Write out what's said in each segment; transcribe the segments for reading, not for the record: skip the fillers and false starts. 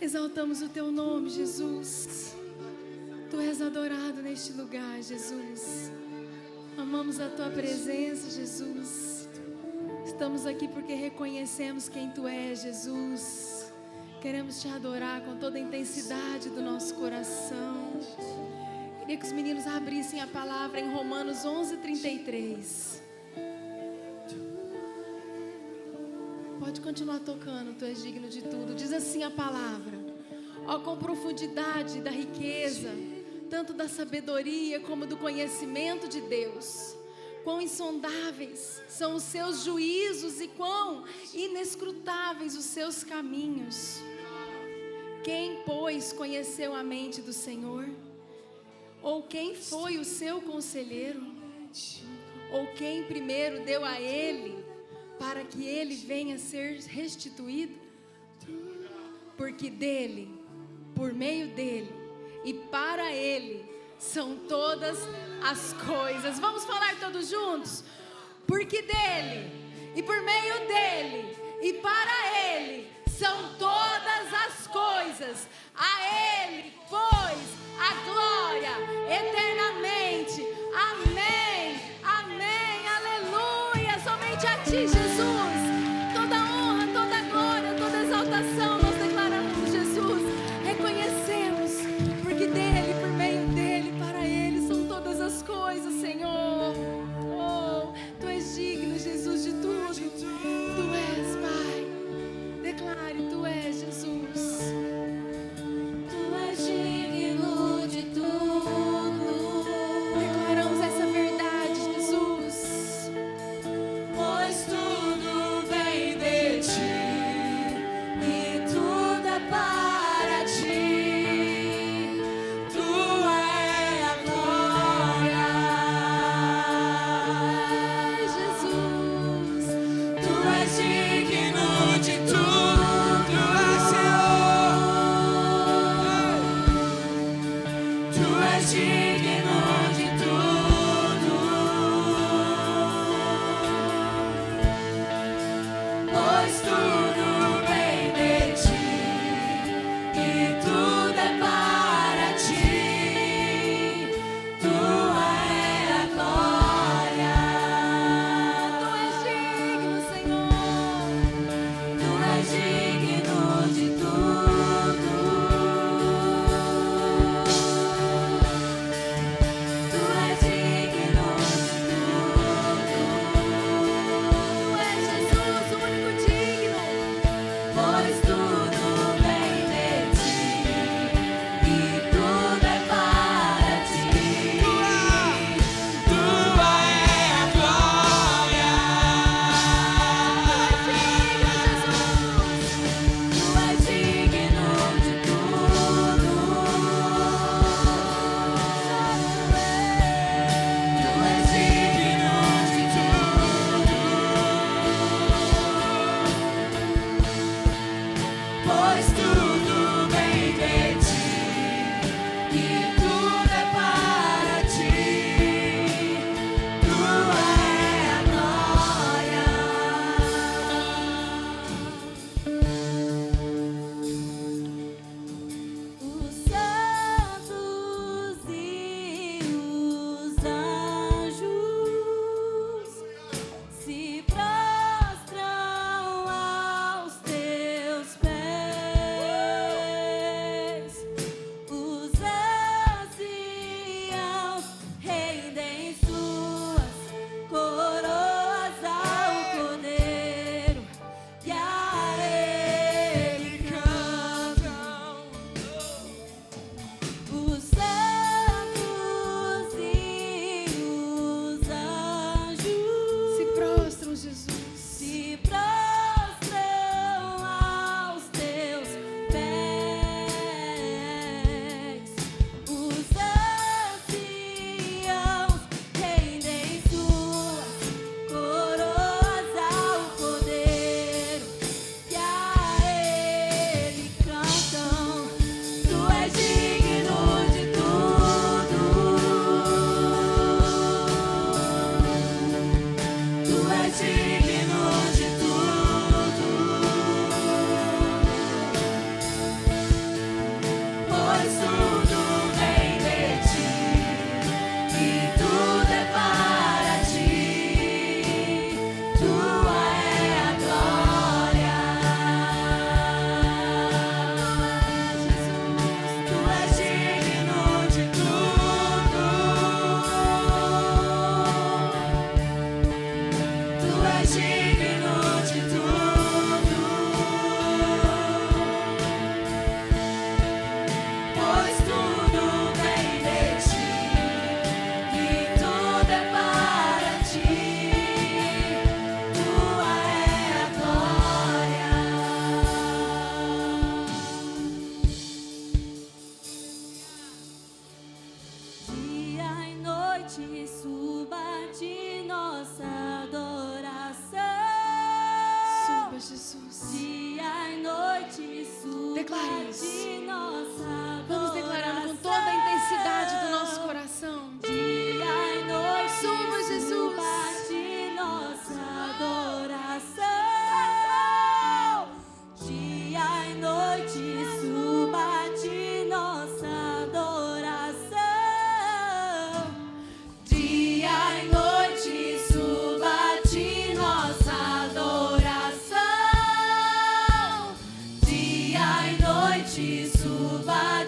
Exaltamos o teu nome, Jesus. Tu és adorado neste lugar, Jesus. Amamos a tua presença, Jesus. Estamos aqui porque reconhecemos quem tu és, Jesus. Queremos te adorar com toda a intensidade do nosso coração. Queria que os meninos abrissem a palavra em Romanos 11:33. Pode continuar tocando, tu és digno de tudo. Diz assim a palavra: ó, com profundidade da riqueza, tanto da sabedoria como do conhecimento de Deus. Quão insondáveis são os seus juízos e quão inescrutáveis os seus caminhos. Quem, pois, conheceu a mente do Senhor? Ou quem foi o seu conselheiro? Ou quem primeiro deu a ele, para que ele venha a ser restituído? Porque dele, por meio dele e para ele são todas as coisas. Vamos falar todos juntos? Porque dele e por meio dele e para ele são todas as coisas. A ele, pois, a glória eternamente. Amém, amém, aleluia. Somente a ti, Jesus, toda honra, toda glória, toda exaltação nós declaramos, Jesus. Reconhecemos, porque dele, por meio dele, para ele são todas as coisas, Senhor. Oh, tu és digno, Jesus, de tudo. Tu és, Pai. Declare, tu és, Jesus. Tu és digno de tudo. Declaramos essa verdade, Jesus. Pois tudo vem de ti e tudo é para ti. Tua é a glória, Jesus. tu és digno de tudo, Senhor. Tu és digno de tudo. Pois tudo vem de ti e tudo é para ti. Tua é a glória, Tu és digno, Senhor. tu és digno de tudo. noite suba de nossa adoração. Suba, Jesus. Dia e noite suba Declare isso. de nossa adoração. Vamos declarando com toda a intensidade do nosso coração. Dia e noite Suba, Jesus. suba de nossa adoração. Dia e noite suba de nossa adoração. Dia e noite suba de nossa adoração. Dia e noite suba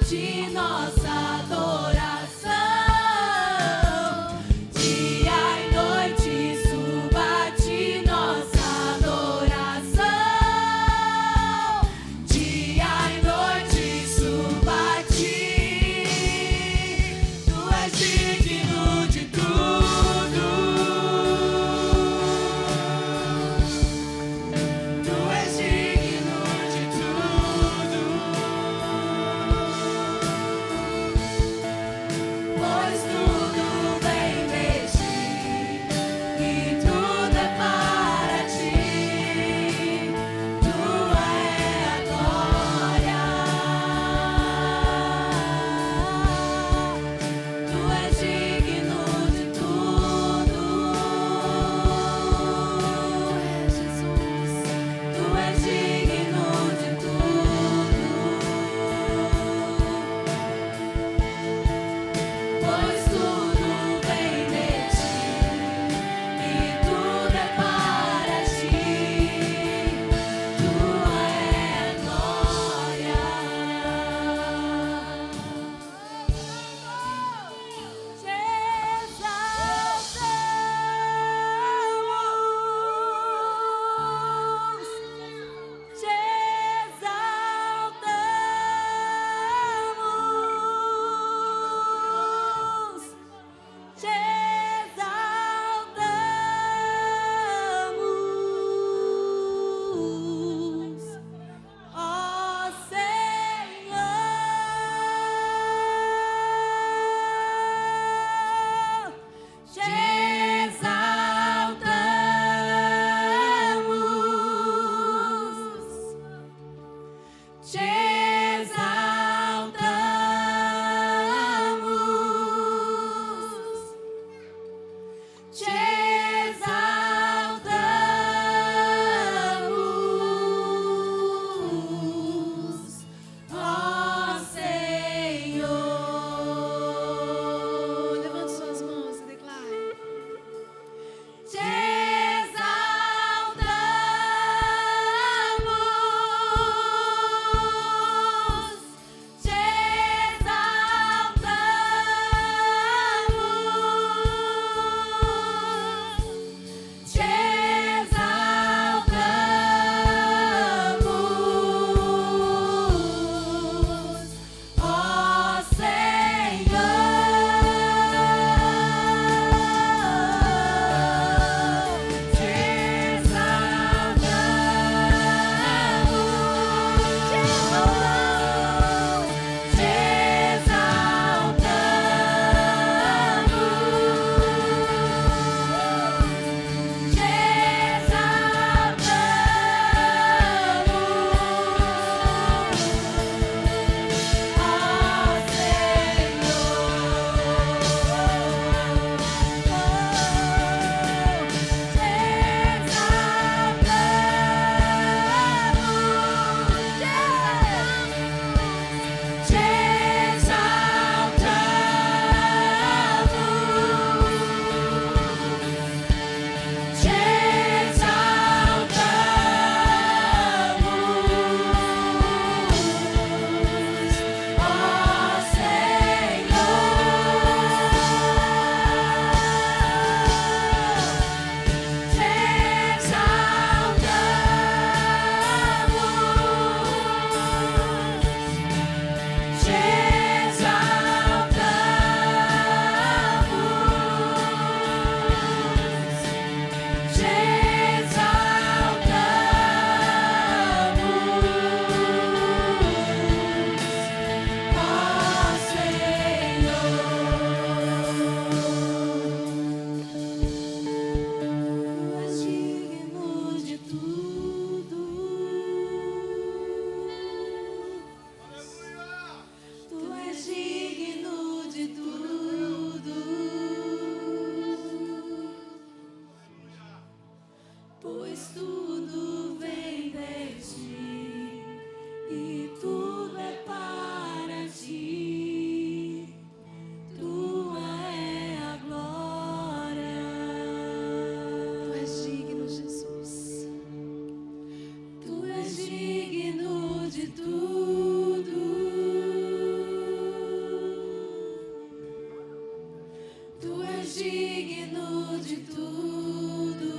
digno de tudo,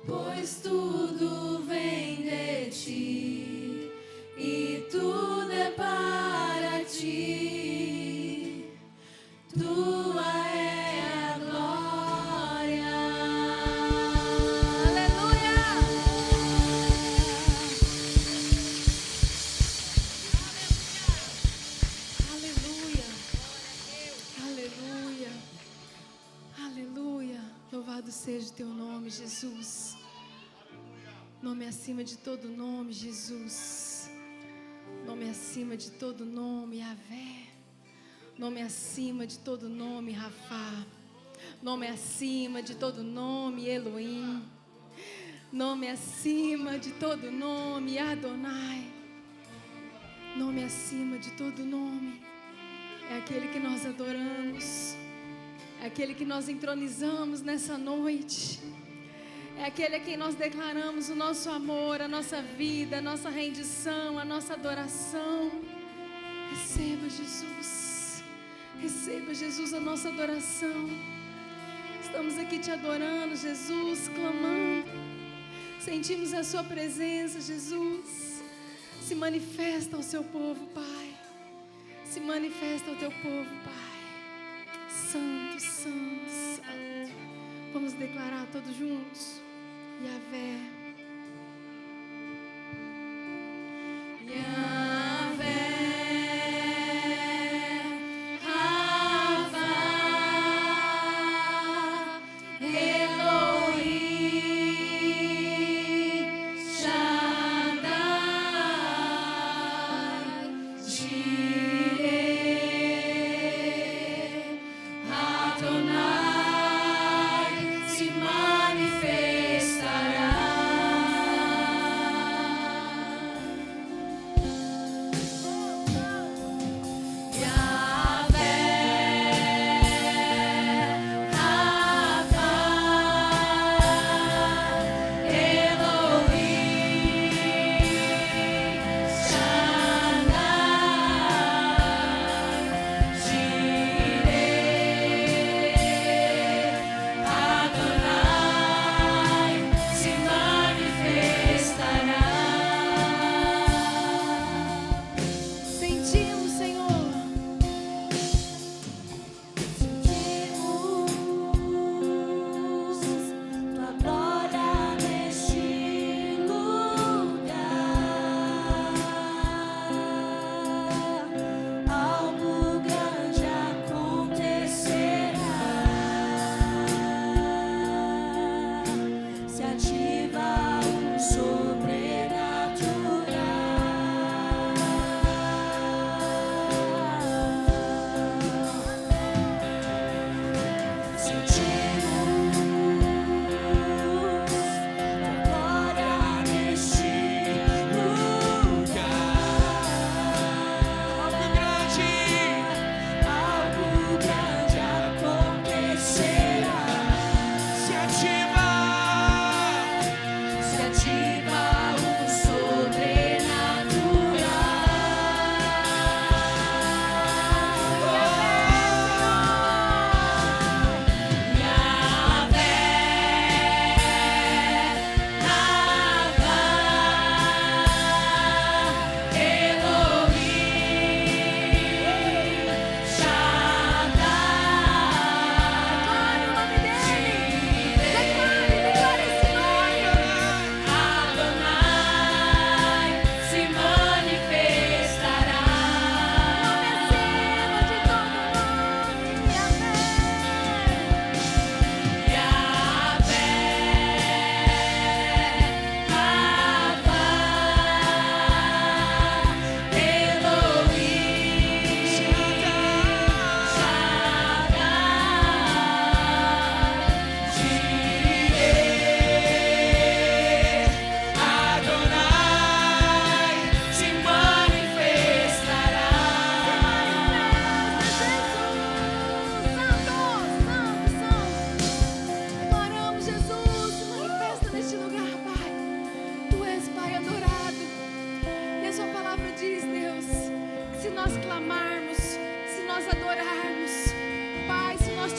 pois tudo vem de ti e tudo é para ti. Tua é a glória. Aleluia! Aleluia. Aleluia. Aleluia. Louvado seja o teu nome, Jesus. Nome acima de todo nome, Jesus. Nome acima de todo nome, Yahvé. Nome acima de todo nome, Rafá. Nome acima de todo nome, Elohim. Nome acima de todo nome, Adonai. Nome acima de todo nome. É aquele que nós adoramos. É aquele que nós entronizamos nessa noite. É aquele a quem nós declaramos o nosso amor, a nossa vida, a nossa rendição, a nossa adoração. Receba, Jesus. Receba, Jesus, a nossa adoração. Estamos aqui te adorando, Jesus, clamando. Sentimos a sua presença, Jesus. Se manifesta ao seu povo, Pai. Se manifesta ao teu povo, Pai. Santo, santo, santo. Vamos declarar todos juntos. Yahvé. Yahvé, Rafa, Elohim, Shaddai, Jireh, Adonai, se manifestará.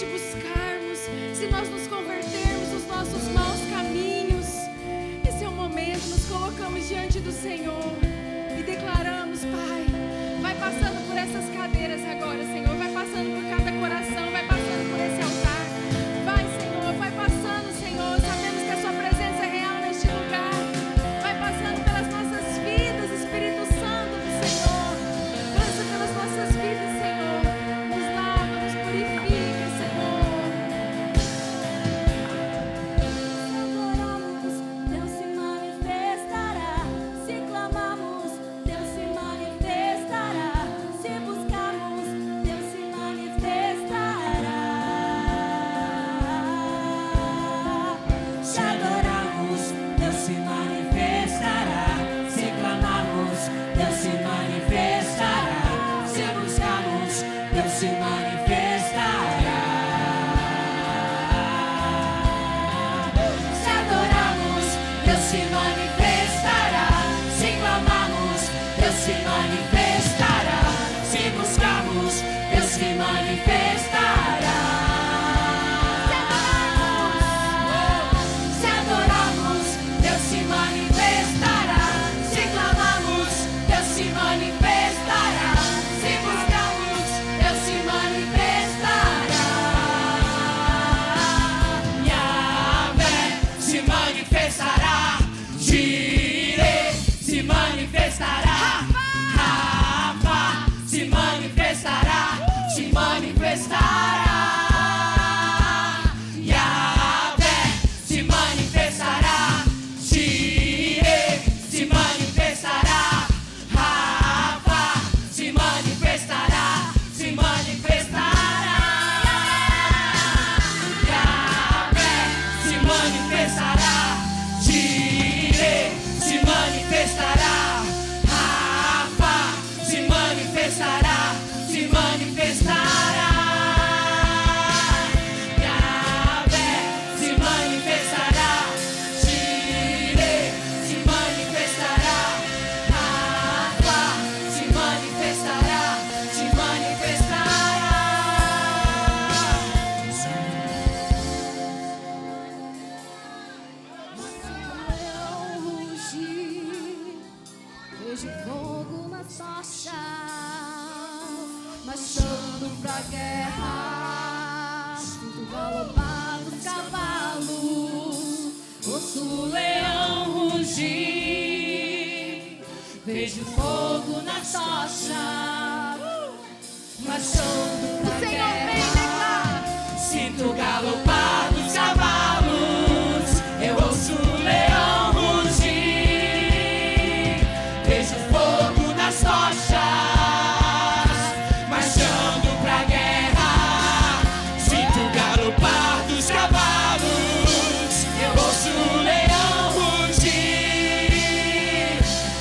te buscarmos, se nós nos convertermos dos nossos maus caminhos. Esse é o momento, nos colocamos diante do Senhor e declaramos, Pai, vai passando por essas cadeiras agora, Senhor, vai passando por cada coração, vai passando por esse altar. Vai, Senhor, vai passando, Senhor, sabemos que a sua presença é real neste lugar. Vai passando pelas nossas vidas, Espírito Santo do Senhor. Passa pelas nossas vidas, Senhor. Nos lava, nos purifica, Senhor. Adoramos, Deus se manifestará. Se clamamos, Deus se manifestará. Se buscarmos, Deus se manifestará. Se adoramos, Deus se manifestará. Se clamamos, Deus se manifestará. Se buscamos, Deus se manifestará. Se adoramos, Deus se manifestará. Se clamamos, Deus se manifestará. Se buscamos, Deus se manifestará. Se adoramos, Deus se manifestará. Se clamamos, Deus se manifestará. Se buscamos, Deus se manifestará. Yahvé se manifestará. Jireh se manifestará. Rafa se manifestará. Se manifestará. Yahvé se manifestará. Jireh se manifestará. Rafa se manifestará. Se manifestará. Yahvé se manifestará. Jireh se manifestará. Rafa se manifestará. Se manifestará. Yahvé se manifestará. Jireh se manifestará. Rafa se manifestará. Se manifestará. Leão rugir, vejo fogo na tocha, marchando pra guerra. Sinto galopar dos cavalos, ouço o leão rugir. Vejo fogo na tocha, marchando pra Senhor, vem, guerra. declara. Sinto galopar dos cavalos, eu ouço o leão rugir. Vejo fogo nas tochas, marchando pra guerra. Sinto galopar dos cavalos, eu ouço o leão rugir.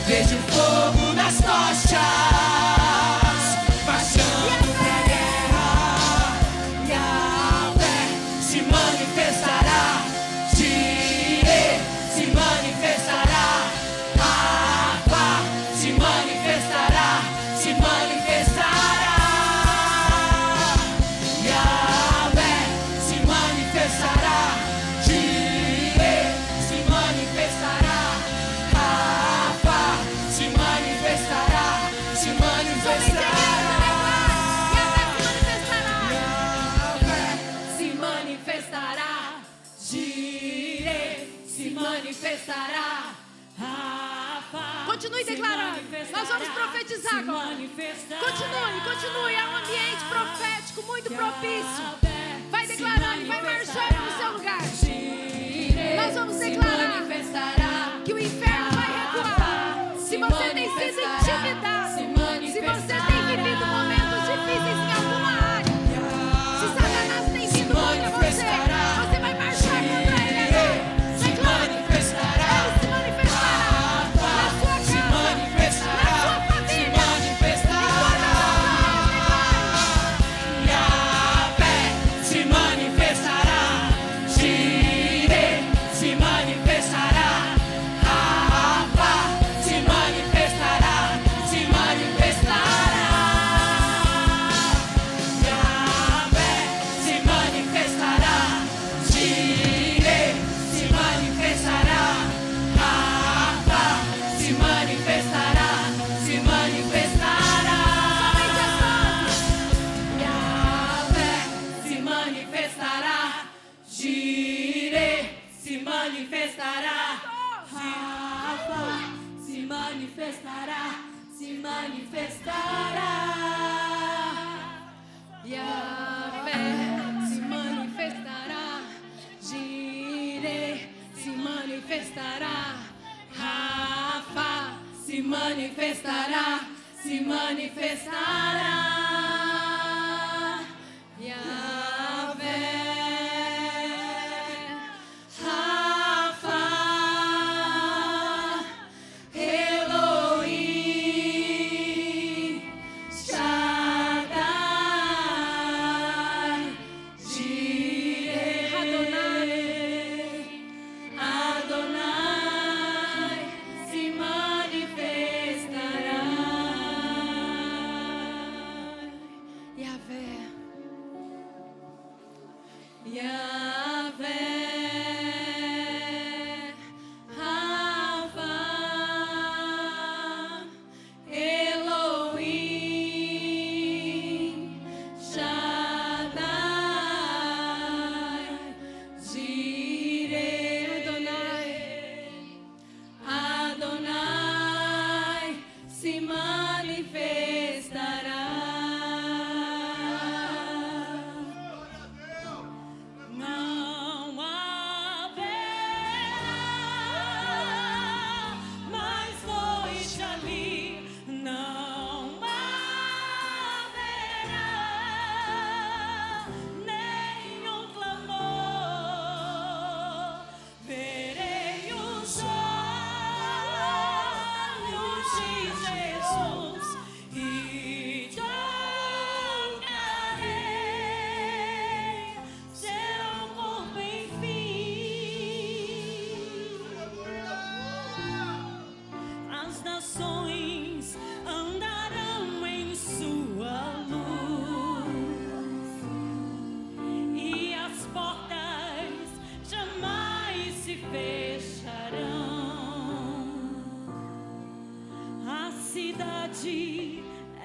Vejo fogo nas tochas, marchando pra guerra. Yahvé se manifestará. Jireh se manifestará. Rafa se manifestará. Se manifestará. Yahvé se manifestará. Jireh se manifestará. Rafa se manifestará. Se manifestará. Yahvé se manifestará. Jireh se manifestará. Rafa Continue se declarando. manifestará. Nós vamos profetizar Se agora. manifestará. Continue. É um ambiente profético muito propício. Yahvé Vai se declarando e vai marchando no seu lugar. Jireh Nós vamos se declarar manifestará. que o inferno vai recuar. Se você tem sido intimidado, se você tem vivido momentos difíceis em alguma área, se Satanás tem vindo contra você, você vai marchar contra ele agora. Declara. Ele se manifestará na sua casa, na sua família, em todas as áreas. Yahvé se manifestará. Jireh se manifestará. se manifestará.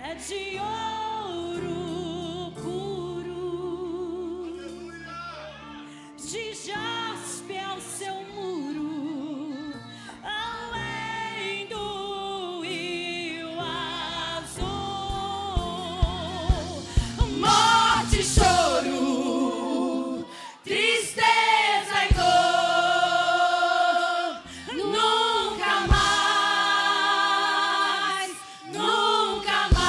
É de ouro puro, de jaspe ao seu muro, além do rio azul. Morte, choro, tristeza e dor, nunca mais, nunca mais.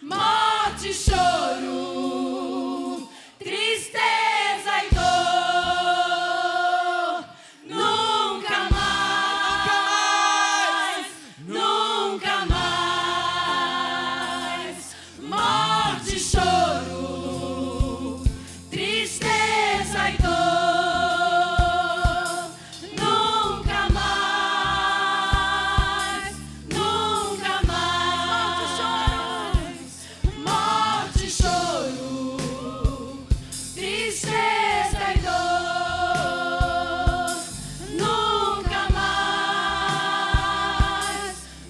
Morte, choro, tristeza e dor, nunca mais, nunca mais. Morte, choro, tristeza e dor, nunca mais, nunca mais. Morte, choro, tristeza e dor, nunca mais,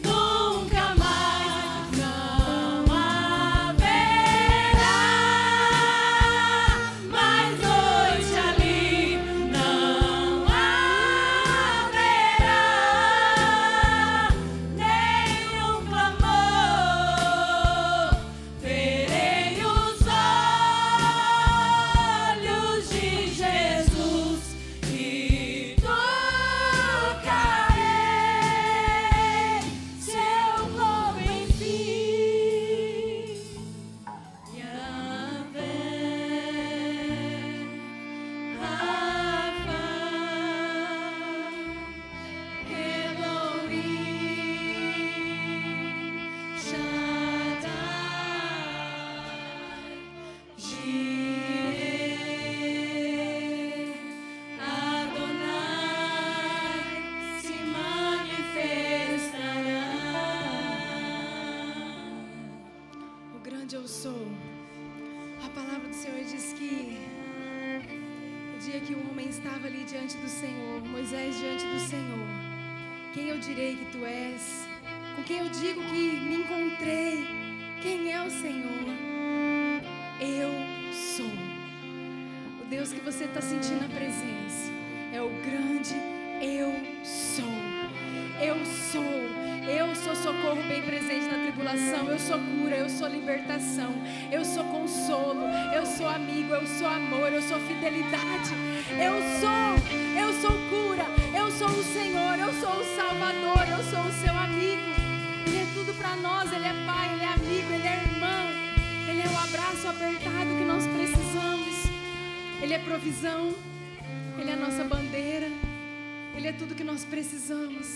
nunca mais. Não haverá mais noite ali, não haverá nenhum clamor. Verei os olhos de Jesus e tocarei seu corpo, enfim. Yahvé, Rafa, Elohim, Shaddai, Jireh, Adonai, se manifestará. O grande eu sou. A palavra do Senhor diz que o dia que o homem estava ali diante do Senhor, Moisés diante do Senhor, quem eu direi que tu és? Com quem eu digo que me encontrei? Quem é o Senhor? Eu sou. O Deus que você está sentindo a presença é o grande eu sou. Eu sou. Eu sou socorro bem presente na tribulação. Eu sou cura, eu sou libertação. Eu sou consolo, eu sou amigo, eu sou amor, eu sou fidelidade. Eu sou cura, eu sou o Senhor, eu sou o Salvador, eu sou o seu amigo. provisão, Ele é a nossa bandeira, Ele é tudo que nós precisamos.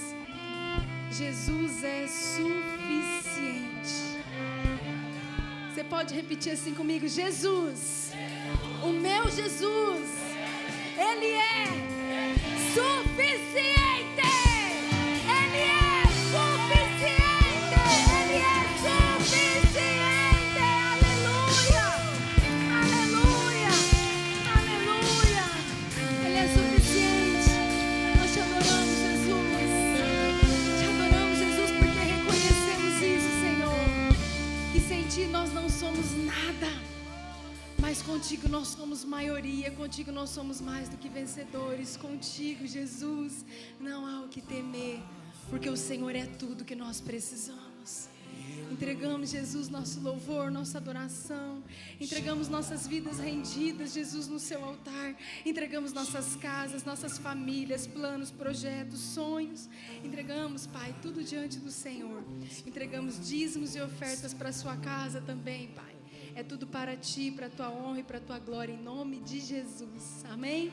Jesus é suficiente. Você pode repetir assim comigo? Jesus, o meu Jesus, Ele é suficiente. Ele é suficiente. Ele é suficiente. Aleluia. Aleluia. Aleluia. Ele é suficiente. Nós te adoramos, Jesus. Te adoramos, Jesus, porque reconhecemos isso, Senhor. Que sem Ti nós não somos nada. Mas contigo nós somos maioria, contigo nós somos mais do que vencedores. Contigo, Jesus, não há o que temer, porque o Senhor é tudo que nós precisamos. Entregamos, Jesus, nosso louvor, nossa adoração. Entregamos nossas vidas rendidas, Jesus, no seu altar. Entregamos nossas casas, nossas famílias, planos, projetos, sonhos. Entregamos, Pai, tudo diante do Senhor. Entregamos dízimos e ofertas para a sua casa também, Pai. É tudo para Ti, para a Tua honra e para a Tua glória, em nome de Jesus. Amém?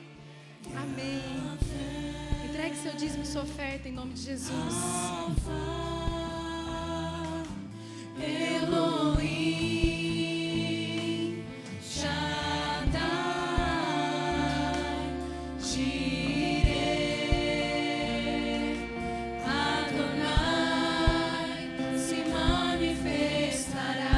Amém. Entregue seu dízimo e sua oferta em nome de Jesus. Elohim, Shaddai, Jireh, Adonai, se manifestará.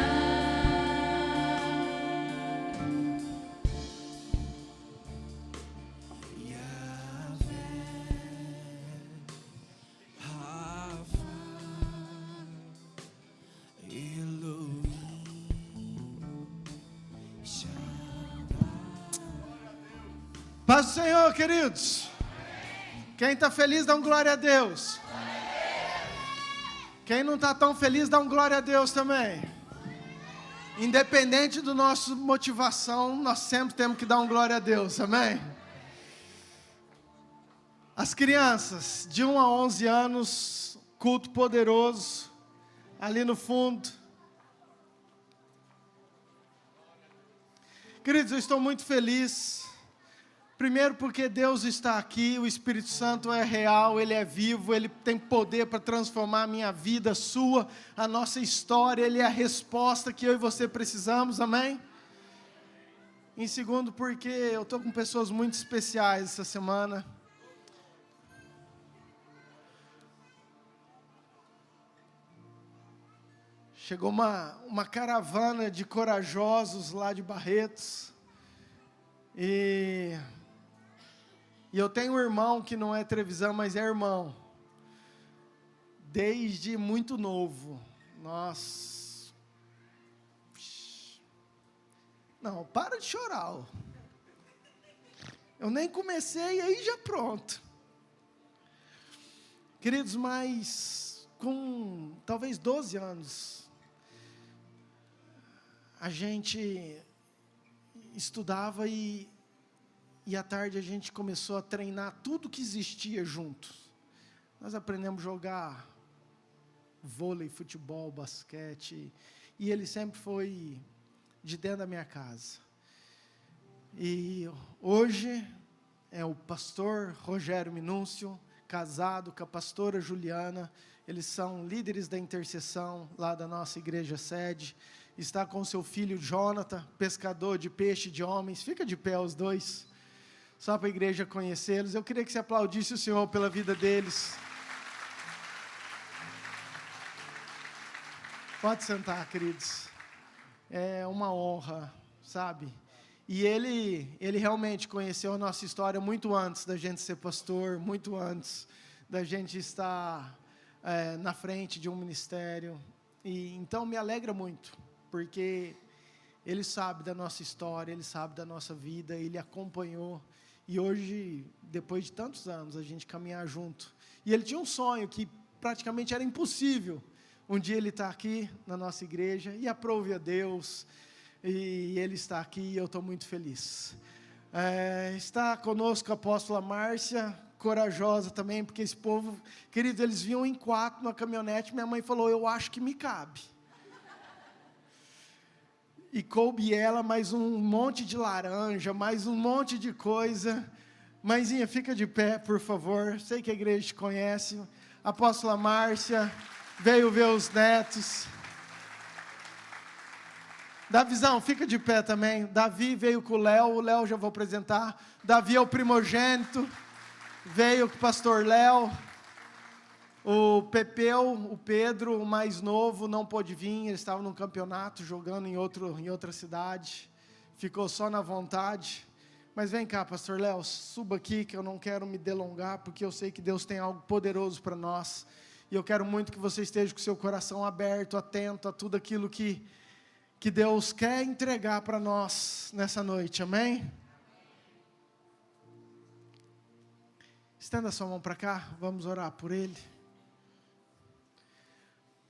Paz do Senhor, queridos. Quem está feliz, dá um glória a Deus. Quem não está tão feliz, dá um glória a Deus também. Independente do nosso motivação, nós sempre temos que dar um glória a Deus, amém? As crianças, de 1 a 11 anos, culto poderoso, ali no fundo. Queridos, eu estou muito feliz. Primeiro porque Deus está aqui, o Espírito Santo é real, Ele é vivo, Ele tem poder para transformar a minha vida, a sua, a nossa história, Ele é a resposta que eu e você precisamos, amém? Em segundo porque eu estou com pessoas muito especiais essa semana. Chegou uma caravana de corajosos lá de Barretos, e eu tenho um irmão que não é televisão, mas é irmão, desde muito novo. Nossa, não, para de chorar, ó. Eu nem comecei e aí já pronto. Queridos, mas com talvez 12 anos, a gente estudava e à tarde a gente começou a treinar tudo que existia juntos. Nós aprendemos a jogar vôlei, futebol, basquete, e ele sempre foi de dentro da minha casa. E hoje é o pastor Rogério Minúncio, casado com a pastora Juliana. Eles são líderes da intercessão lá da nossa igreja sede. Está com seu filho Jonathan, pescador de peixe de homens. Fica de pé os dois, só para a igreja conhecê-los. Eu queria que você aplaudisse o Senhor pela vida deles. Pode sentar, queridos. É uma honra, sabe? E ele realmente conheceu a nossa história muito antes da gente ser pastor, muito antes da gente estar na frente de um ministério. E então me alegra muito, porque ele sabe da nossa história, ele sabe da nossa vida, ele acompanhou. E hoje, depois de tantos anos, a gente caminhar junto. E ele tinha um sonho que praticamente era impossível. Um dia ele está aqui na nossa igreja, e aprove a Deus, e ele está aqui, e eu estou muito feliz. Está conosco a apóstola Márcia, corajosa também, porque esse povo, queridos, eles vinham em 4 na caminhonete. Minha mãe falou: eu acho que me cabe. e coube ela mais um monte de laranja, mais um monte de coisa. Mãezinha, fica de pé, por favor. Sei que a igreja te conhece. Apóstola Márcia veio ver os netos. Davizão, fica de pé também. Davi veio com o Léo já vou apresentar. Davi é o primogênito, veio com o pastor Léo. O Pepeu, o Pedro, o mais novo, não pôde vir, ele estava num campeonato, jogando em outra cidade, ficou só na vontade. Mas vem cá, pastor Léo, suba aqui, que eu não quero me delongar, porque eu sei que Deus tem algo poderoso para nós, e eu quero muito que você esteja com o seu coração aberto, atento a tudo aquilo que Deus quer entregar para nós nessa noite, amém? Estenda sua mão para cá, vamos orar por ele.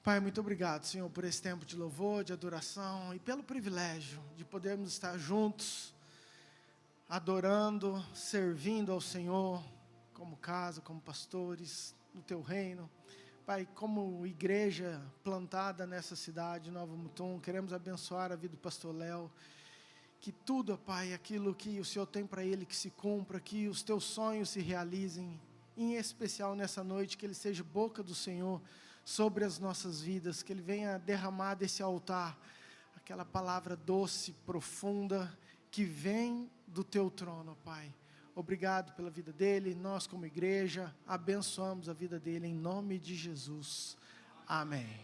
Pai, muito obrigado, Senhor, por esse tempo de louvor, de adoração e pelo privilégio de podermos estar juntos, adorando, servindo ao Senhor, como casa, como pastores, no Teu reino. Pai, como igreja plantada nessa cidade, Nova Mutum, queremos abençoar a vida do pastor Léo, que tudo, Pai, aquilo que o Senhor tem para ele, que se cumpra, que os Teus sonhos se realizem, em especial nessa noite, que ele seja boca do Senhor, sobre as nossas vidas, que Ele venha derramar desse altar, aquela palavra doce, profunda, que vem do Teu trono, Pai. Obrigado pela vida dele, nós como igreja, abençoamos a vida dele em nome de Jesus. Amém.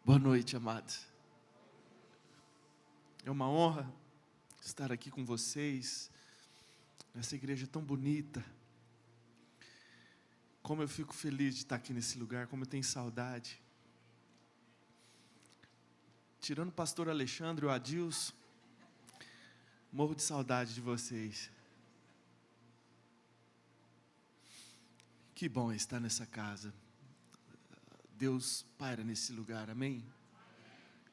Boa noite, amados. É uma honra estar aqui com vocês, nessa igreja tão bonita. Como eu fico feliz de estar aqui nesse lugar, como eu tenho saudade. Tirando o pastor Alexandre e o Adilson, morro de saudade de vocês. Que bom estar nessa casa. Deus paira nesse lugar, amém?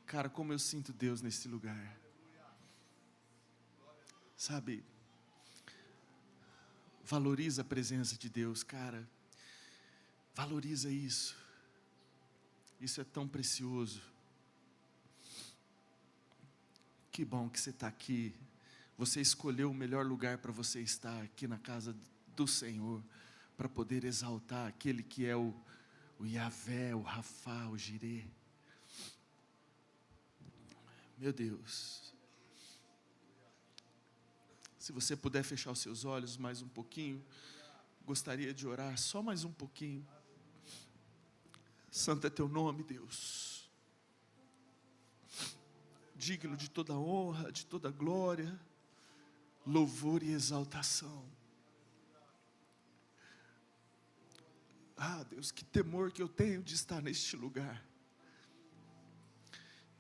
Cara, como eu sinto Deus nesse lugar. Sabe, valoriza a presença de Deus, cara, valoriza isso, isso é tão precioso. Que bom que você está aqui, você escolheu o melhor lugar para você estar aqui na casa do Senhor, para poder exaltar aquele que é o Yahvé, o Rafá, o Jirê. Meu Deus. Se você puder fechar os seus olhos mais um pouquinho, gostaria de orar só mais um pouquinho. Santo é Teu nome, Deus. Digno de toda honra, de toda glória, louvor e exaltação. Ah, Deus, que temor que eu tenho de estar neste lugar.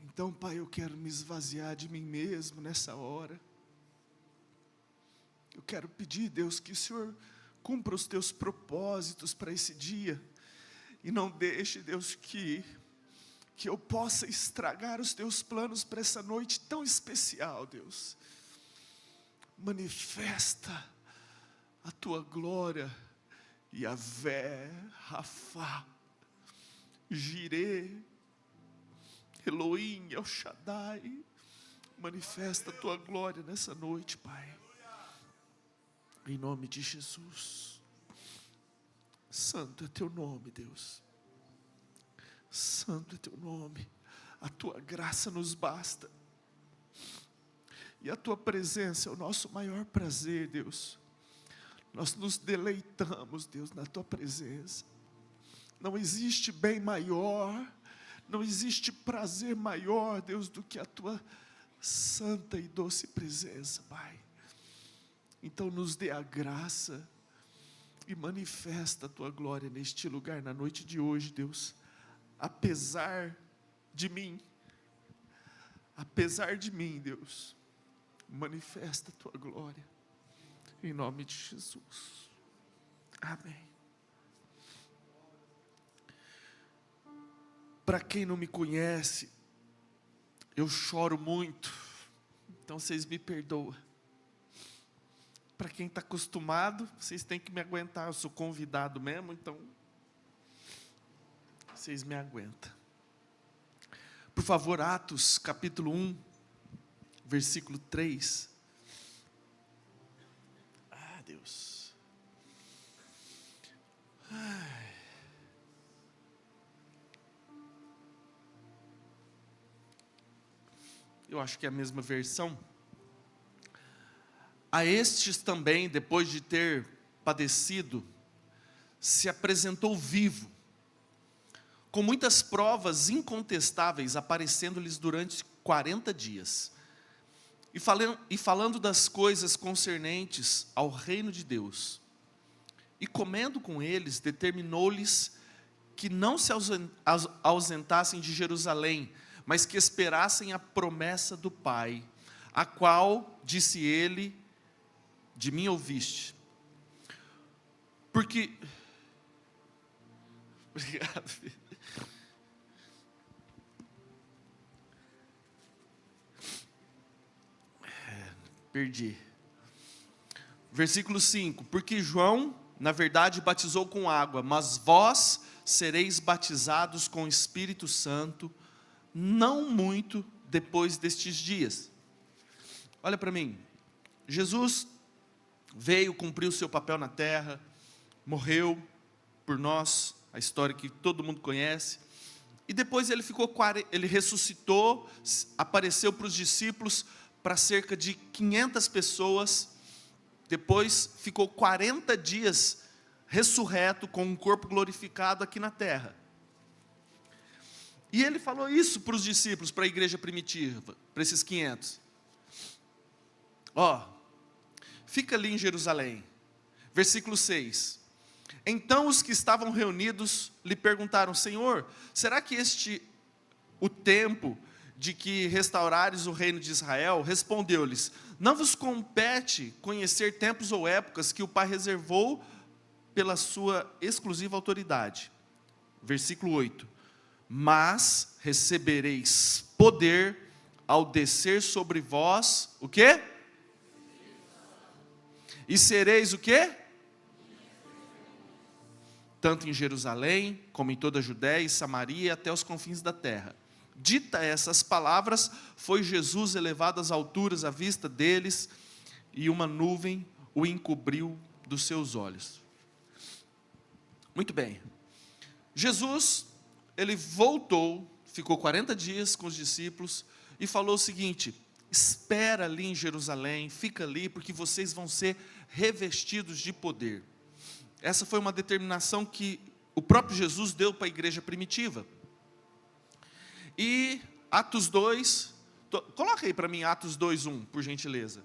Então, Pai, eu quero me esvaziar de mim mesmo nessa hora. Eu quero pedir, Deus, que o Senhor cumpra os Teus propósitos para esse dia. E não deixe, Deus, que eu possa estragar os Teus planos para essa noite tão especial, Deus. Manifesta a Tua glória, Yahvé, Rafá, Jirê, Elohim, El Shaddai. Manifesta a Tua glória nessa noite, Pai. Em nome de Jesus. Santo é Teu nome, Deus. Santo é Teu nome. A Tua graça nos basta. E a Tua presença é o nosso maior prazer, Deus. Nós nos deleitamos, Deus, na Tua presença. Não existe bem maior, não existe prazer maior, Deus, do que a Tua santa e doce presença, Pai. Então nos dê a graça e manifesta a Tua glória neste lugar, na noite de hoje, Deus. Apesar de mim, Deus, manifesta a Tua glória, em nome de Jesus. Amém. Para quem não me conhece, eu choro muito, então vocês me perdoam. Para para quem está acostumado, vocês têm que me aguentar. Eu sou convidado mesmo, então vocês me aguentam. Por favor, Atos capítulo 1, versículo 3. Ah, Deus. Ai. Eu acho que é a mesma versão. A estes também, depois de ter padecido, se apresentou vivo, com muitas provas incontestáveis, aparecendo-lhes durante 40 dias, e falando das coisas concernentes ao reino de Deus. E comendo com eles, determinou-lhes que não se ausentassem de Jerusalém, mas que esperassem a promessa do Pai, a qual, disse ele, de mim ouviste. Porque... Obrigado, filho. Perdi. Versículo 5. Porque João, na verdade, batizou com água, mas vós sereis batizados com o Espírito Santo, não muito depois destes dias. Olha para mim. Jesus veio cumprir o seu papel na terra, morreu por nós, a história que todo mundo conhece, e depois ele ressuscitou, apareceu para os discípulos, para cerca de 500 pessoas, depois ficou 40 dias ressurreto, com um corpo glorificado aqui na terra. E ele falou isso para os discípulos, para a igreja primitiva, para esses 500. Fica ali em Jerusalém. Versículo 6. Então os que estavam reunidos lhe perguntaram: Senhor, será que o tempo de que restaurares o reino de Israel? Respondeu-lhes: não vos compete conhecer tempos ou épocas que o Pai reservou pela sua exclusiva autoridade. Versículo 8. Mas recebereis poder ao descer sobre vós, o quê? E sereis o quê? Tanto em Jerusalém, como em toda a Judéia e Samaria, até os confins da terra. Dita essas palavras, foi Jesus elevado às alturas à vista deles, e uma nuvem o encobriu dos seus olhos. Muito bem. Jesus, ele voltou, ficou 40 dias com os discípulos, e falou o seguinte: espera ali em Jerusalém, fica ali, porque vocês vão ser revestidos de poder. Essa foi uma determinação que o próprio Jesus deu para a igreja primitiva. E Atos 2, coloca aí para mim Atos 2:1, por gentileza.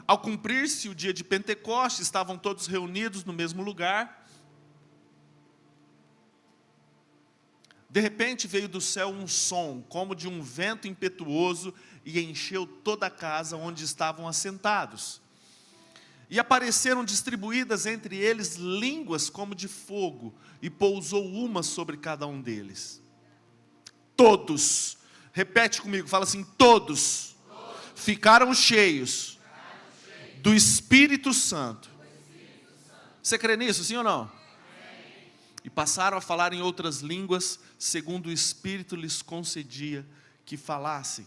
Ao cumprir-se o dia de Pentecostes, estavam todos reunidos no mesmo lugar. De repente veio do céu um som, como de um vento impetuoso, e encheu toda a casa onde estavam assentados. E apareceram distribuídas entre eles línguas como de fogo, e pousou uma sobre cada um deles. Todos, repete comigo, fala assim: todos ficaram cheios do Espírito Santo. Você crê nisso, sim ou não? E passaram a falar em outras línguas, segundo o Espírito lhes concedia que falassem.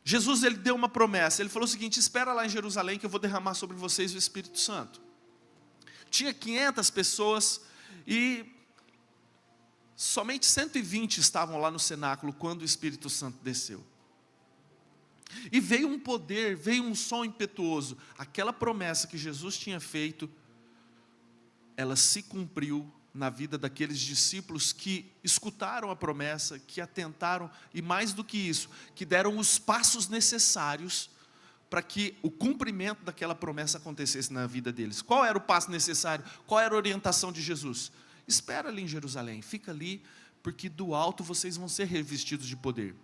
Jesus, ele deu uma promessa, ele falou o seguinte: espera lá em Jerusalém que eu vou derramar sobre vocês o Espírito Santo. Tinha 500 pessoas e somente 120 estavam lá no cenáculo quando o Espírito Santo desceu. E veio um poder, veio um som impetuoso. Aquela promessa que Jesus tinha feito, ela se cumpriu na vida daqueles discípulos que escutaram a promessa, que atentaram, e mais do que isso, que deram os passos necessários para que o cumprimento daquela promessa acontecesse na vida deles. Qual era o passo necessário? Qual era a orientação de Jesus? Espera ali em Jerusalém, fica ali, porque do alto vocês vão ser revestidos de poder.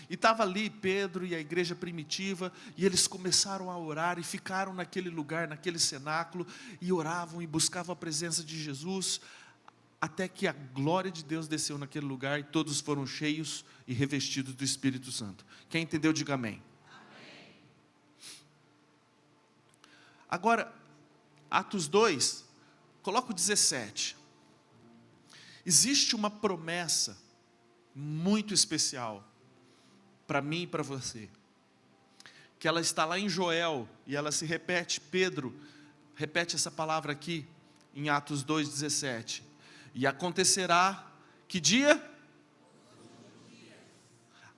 E estava ali Pedro e a igreja primitiva, e eles começaram a orar, e ficaram naquele lugar, naquele cenáculo, e oravam e buscavam a presença de Jesus. até que a glória de Deus desceu naquele lugar e todos foram cheios e revestidos do Espírito Santo. Quem entendeu, diga amém. Amém. Agora, Atos 2, coloca o 17. Existe uma promessa muito especial para mim e para você, que ela está lá em Joel, e ela se repete, Pedro repete essa palavra aqui, em Atos 2,17, e acontecerá, que dia?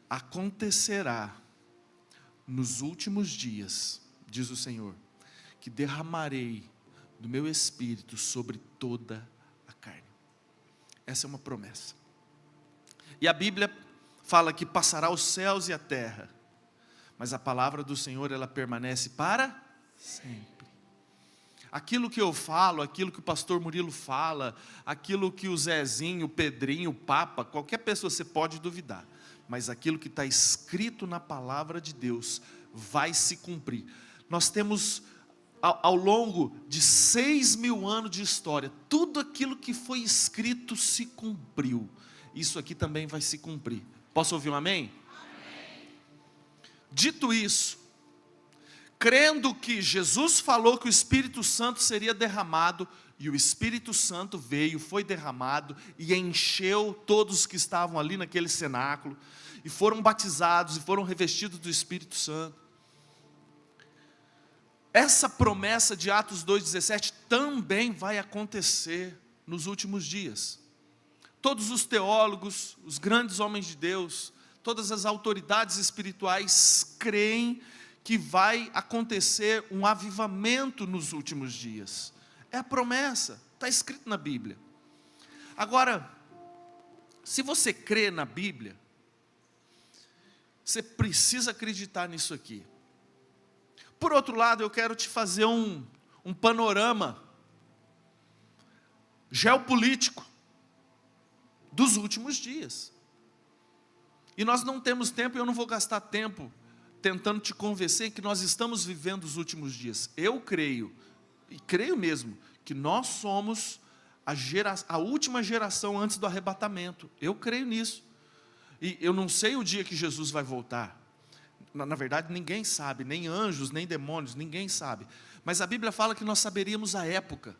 Acontecerá, nos últimos dias, diz o Senhor, que derramarei do meu Espírito sobre toda a carne. Essa é uma promessa, e a Bíblia fala que passará os céus e a terra, mas a palavra do Senhor, ela permanece para sempre. Aquilo que eu falo, aquilo que o pastor Murilo fala, aquilo que o Zezinho, o Pedrinho, o Papa, qualquer pessoa, você pode duvidar, mas aquilo que está escrito na palavra de Deus, vai se cumprir. Nós temos, ao longo de 6.000 anos de história, tudo aquilo que foi escrito se cumpriu. Isso aqui também vai se cumprir. Posso ouvir um amém? Amém. Dito isso, crendo que Jesus falou que o Espírito Santo seria derramado, e o Espírito Santo veio, foi derramado, e encheu todos que estavam ali naquele cenáculo, e foram batizados, e foram revestidos do Espírito Santo. Essa promessa de Atos 2,17 também vai acontecer nos últimos dias. Todos os teólogos, os grandes homens de Deus, todas as autoridades espirituais creem que vai acontecer um avivamento nos últimos dias. É a promessa, está escrito na Bíblia. Agora, se você crê na Bíblia, você precisa acreditar nisso aqui. Por outro lado, eu quero te fazer um panorama geopolítico dos últimos dias. E nós não temos tempo, e eu não vou gastar tempo tentando te convencer que nós estamos vivendo os últimos dias. Eu creio, e creio mesmo, que nós somos a última geração antes do arrebatamento. Eu creio nisso. E eu não sei o dia que Jesus vai voltar. Na verdade, ninguém sabe, nem anjos, nem demônios, ninguém sabe. Mas a Bíblia fala que nós saberíamos a época,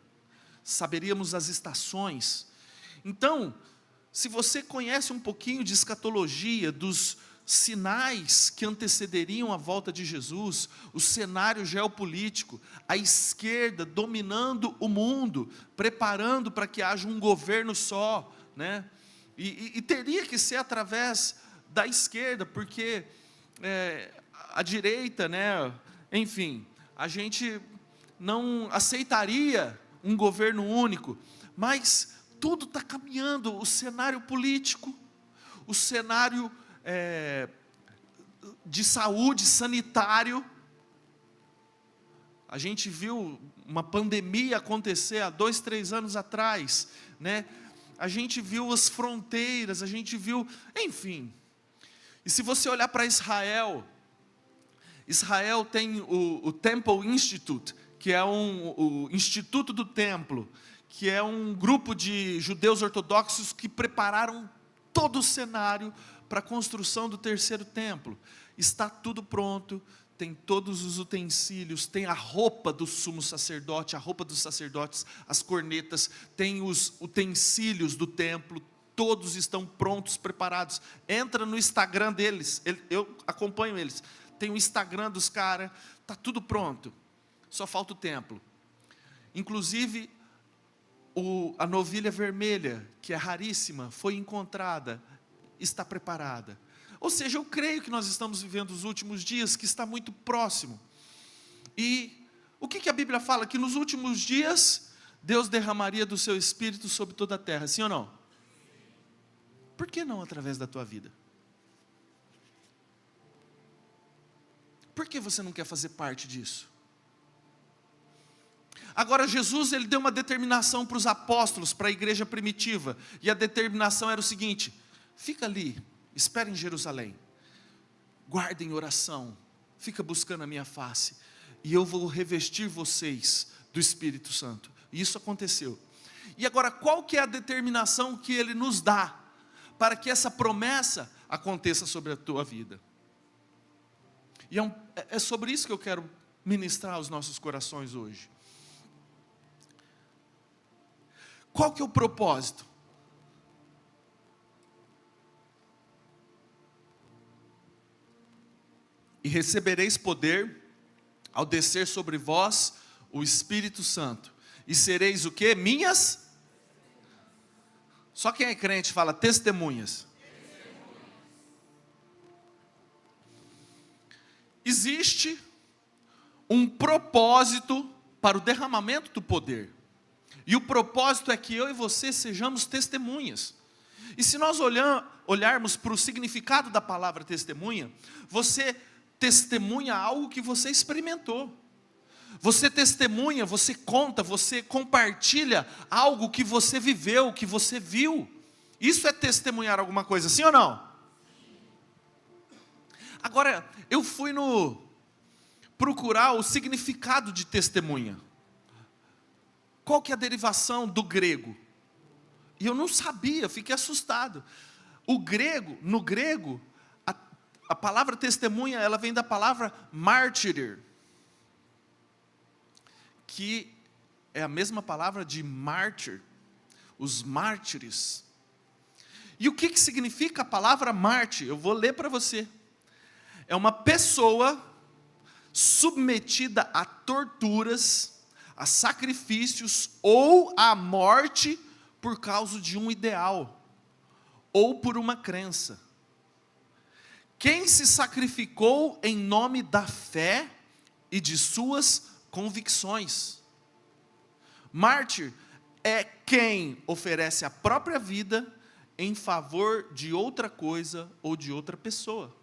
saberíamos as estações. Então, se você conhece um pouquinho de escatologia, dos sinais que antecederiam a volta de Jesus, o cenário geopolítico, a esquerda dominando o mundo, preparando para que haja um governo só, né? E teria que ser através da esquerda, porque a direita, né? Enfim, a gente não aceitaria um governo único, mas tudo está caminhando, o cenário político, o cenário de saúde, sanitário. A gente viu uma pandemia acontecer há 2, 3 anos atrás, né? A gente viu as fronteiras, a gente viu, enfim. E se você olhar para Israel, Israel tem o Temple Institute, que é o Instituto do Templo, que é um grupo de judeus ortodoxos que prepararam todo o cenário para a construção do 3º templo. Está tudo pronto, tem todos os utensílios, tem a roupa do sumo sacerdote, a roupa dos sacerdotes, as cornetas, tem os utensílios do templo, todos estão prontos, preparados. Entra no Instagram deles, eu acompanho eles, tem o Instagram dos caras, está tudo pronto, só falta o templo. Inclusive, a novilha vermelha, que é raríssima, foi encontrada, está preparada. Ou seja, eu creio que nós estamos vivendo os últimos dias, que está muito próximo. E o que a Bíblia fala? Que nos últimos dias, Deus derramaria do seu Espírito sobre toda a terra, sim ou não? Por que não através da tua vida? Por que você não quer fazer parte disso? Agora, Jesus, ele deu uma determinação para os apóstolos, para a igreja primitiva, e a determinação era o seguinte: fica ali, espera em Jerusalém, guarda em oração, fica buscando a minha face, e eu vou revestir vocês do Espírito Santo. E isso aconteceu. E agora, qual que é a determinação que Ele nos dá para que essa promessa aconteça sobre a tua vida? E é sobre isso que eu quero ministrar aos nossos corações hoje. Qual que é o propósito? E recebereis poder ao descer sobre vós o Espírito Santo. E sereis o quê? Minhas? Só quem é crente fala testemunhas. Existe um propósito para o derramamento do poder. E o propósito é que eu e você sejamos testemunhas. E se nós olharmos para o significado da palavra testemunha, você testemunha algo que você experimentou. Você testemunha, você conta, você compartilha algo que você viveu, que você viu. Isso é testemunhar alguma coisa, sim ou não? Agora, eu fui procurar o significado de testemunha. Qual que é a derivação do grego? E eu não sabia, fiquei assustado. No grego, a palavra testemunha, ela vem da palavra mártir, que é a mesma palavra de mártir, os mártires. E o que significa a palavra mártir? Eu vou ler para você. É uma pessoa submetida a torturas, a sacrifícios ou à morte por causa de um ideal ou por uma crença. Quem se sacrificou em nome da fé e de suas convicções. Mártir é quem oferece a própria vida em favor de outra coisa ou de outra pessoa.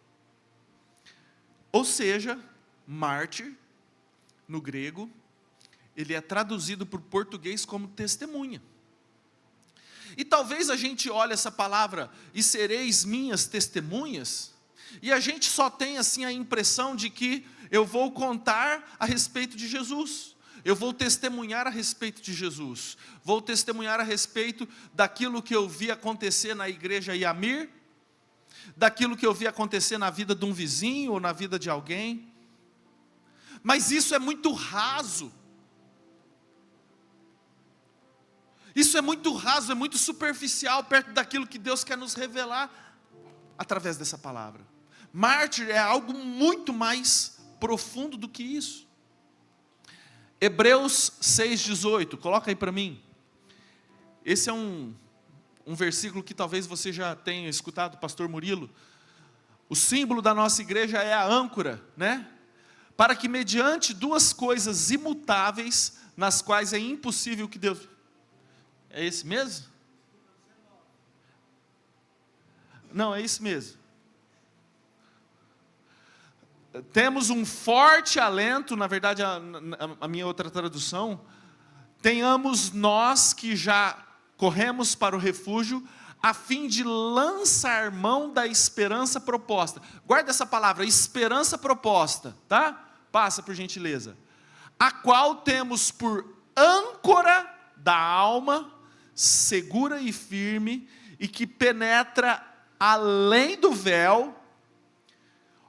Ou seja, mártir, no grego, ele é traduzido para o português como testemunha. E talvez a gente olhe essa palavra, e sereis minhas testemunhas, e a gente só tem assim a impressão de que eu vou contar a respeito de Jesus, eu vou testemunhar a respeito de Jesus, vou testemunhar a respeito daquilo que eu vi acontecer na igreja Yamir, daquilo que eu vi acontecer na vida de um vizinho ou na vida de alguém. Mas isso é muito raso. Isso é muito raso, é muito superficial perto daquilo que Deus quer nos revelar através dessa palavra. Mártir é algo muito mais profundo do que isso. Hebreus 6,18, coloca aí para mim. Esse é um versículo que talvez você já tenha escutado, pastor Murilo. O símbolo da nossa igreja é a âncora, né? Para que mediante duas coisas imutáveis, nas quais é impossível que Deus... É esse mesmo? Não, é isso mesmo. Temos um forte alento, na verdade a minha outra tradução, tenhamos nós que já corremos para o refúgio, a fim de lançar mão da esperança proposta. Guarda essa palavra, esperança proposta, tá? Passa por gentileza. A qual temos por âncora da alma, segura e firme, e que penetra além do véu,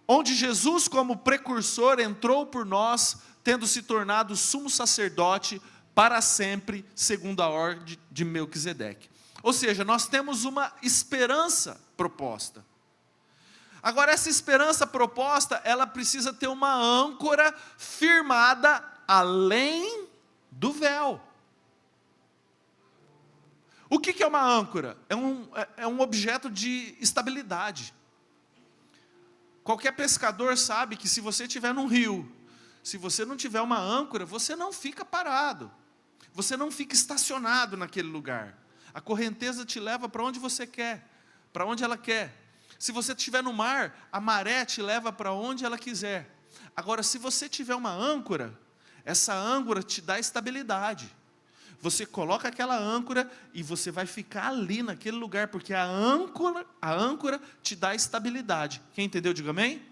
onde Jesus, como precursor, entrou por nós, tendo se tornado sumo sacerdote para sempre, segundo a ordem de Melquisedeque. Ou seja, nós temos uma esperança proposta. Agora, essa esperança proposta, ela precisa ter uma âncora firmada além do véu. O que é uma âncora? É um objeto de estabilidade. Qualquer pescador sabe que se você estiver num rio, se você não tiver uma âncora, você não fica parado. Você não fica estacionado naquele lugar. A correnteza te leva para onde você quer, para onde ela quer. Se você estiver no mar, a maré te leva para onde ela quiser. Agora, se você tiver uma âncora, essa âncora te dá estabilidade. Você coloca aquela âncora e você vai ficar ali naquele lugar, porque a âncora te dá estabilidade. Quem entendeu, diga amém.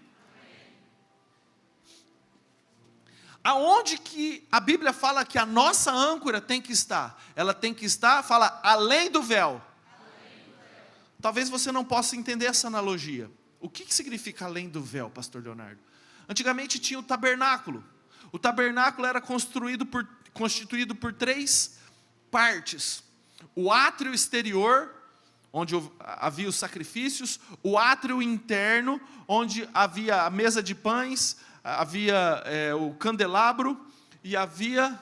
aonde que a Bíblia fala que a nossa âncora tem que estar? Ela tem que estar, fala, além do véu. Talvez você não possa entender essa analogia. O que significa além do véu, pastor Leonardo? Antigamente tinha o tabernáculo. O tabernáculo era constituído por 3 partes. O átrio exterior, onde havia os sacrifícios. O átrio interno, onde havia a mesa de pães, havia o candelabro e havia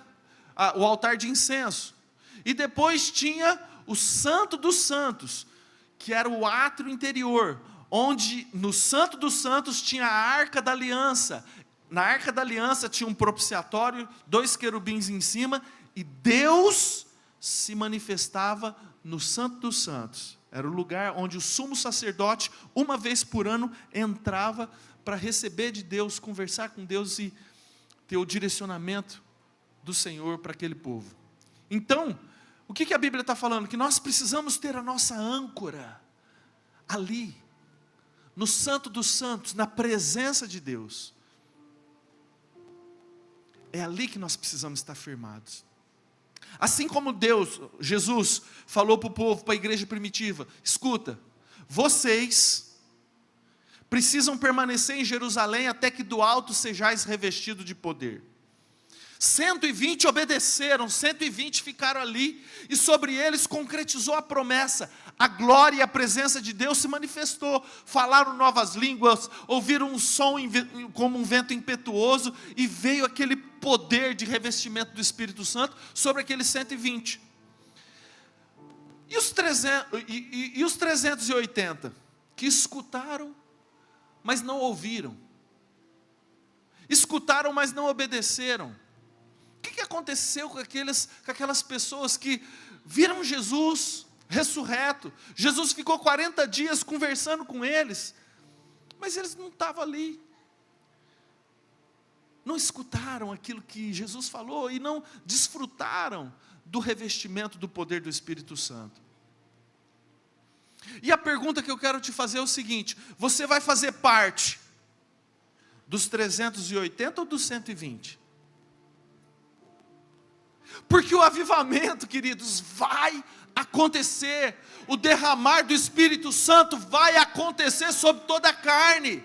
o altar de incenso. E depois tinha o Santo dos Santos, que era o átrio interior, onde no Santo dos Santos tinha a Arca da Aliança. Na Arca da Aliança tinha um propiciatório, 2 querubins em cima, e Deus se manifestava no Santo dos Santos. Era o lugar onde o sumo sacerdote, uma vez por ano, entrava para receber de Deus, conversar com Deus e ter o direcionamento do Senhor para aquele povo. Então, o que a Bíblia está falando? Que nós precisamos ter a nossa âncora ali, no Santo dos Santos, na presença de Deus. É ali que nós precisamos estar firmados. Assim como Jesus falou para o povo, para a igreja primitiva: escuta, vocês precisam permanecer em Jerusalém até que do alto sejais revestido de poder. 120 obedeceram, 120 ficaram ali, e sobre eles concretizou a promessa. A glória e a presença de Deus se manifestou, falaram novas línguas, ouviram um som como um vento impetuoso, e veio aquele poder de revestimento do Espírito Santo sobre aqueles 120. E os 380 que escutaram, mas não ouviram, escutaram, mas não obedeceram. O que aconteceu com aquelas pessoas que viram Jesus ressurreto? Jesus ficou 40 dias conversando com eles, mas eles não estavam ali, não escutaram aquilo que Jesus falou e não desfrutaram do revestimento do poder do Espírito Santo. E a pergunta que eu quero te fazer é o seguinte: você vai fazer parte dos 380 ou dos 120? Porque o avivamento, queridos, vai acontecer. O derramar do Espírito Santo vai acontecer sobre toda a carne.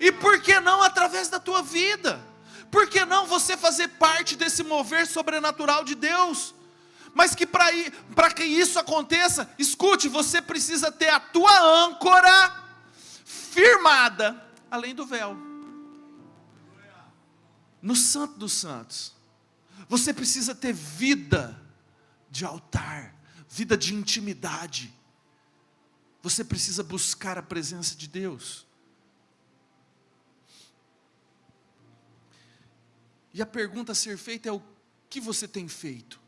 E por que não através da tua vida? Por que não você fazer parte desse mover sobrenatural de Deus? Mas que para que isso aconteça, escute, você precisa ter a tua âncora firmada além do véu, no Santo dos Santos. Você precisa ter vida de altar, vida de intimidade. Você precisa buscar a presença de Deus. E a pergunta a ser feita é: o que você tem feito?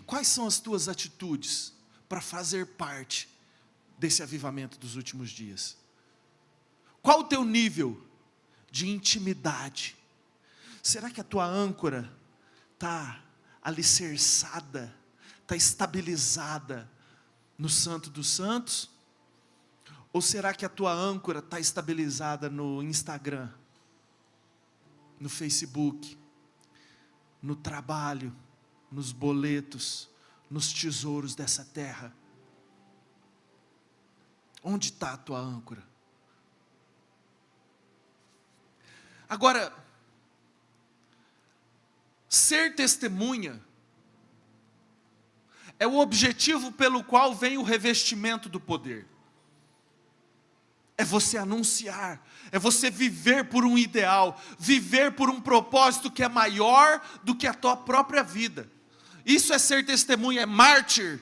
Quais são as tuas atitudes para fazer parte desse avivamento dos últimos dias? Qual o teu nível de intimidade? Será que a tua âncora está alicerçada, está estabilizada no Santo dos Santos? Ou será que a tua âncora está estabilizada no Instagram, no Facebook, no trabalho, nos boletos, nos tesouros dessa terra? Onde está a tua âncora? Agora, ser testemunha é o objetivo pelo qual vem o revestimento do poder. É você anunciar, é você viver por um ideal, viver por um propósito que é maior do que a tua própria vida. Isso é ser testemunha, é mártir.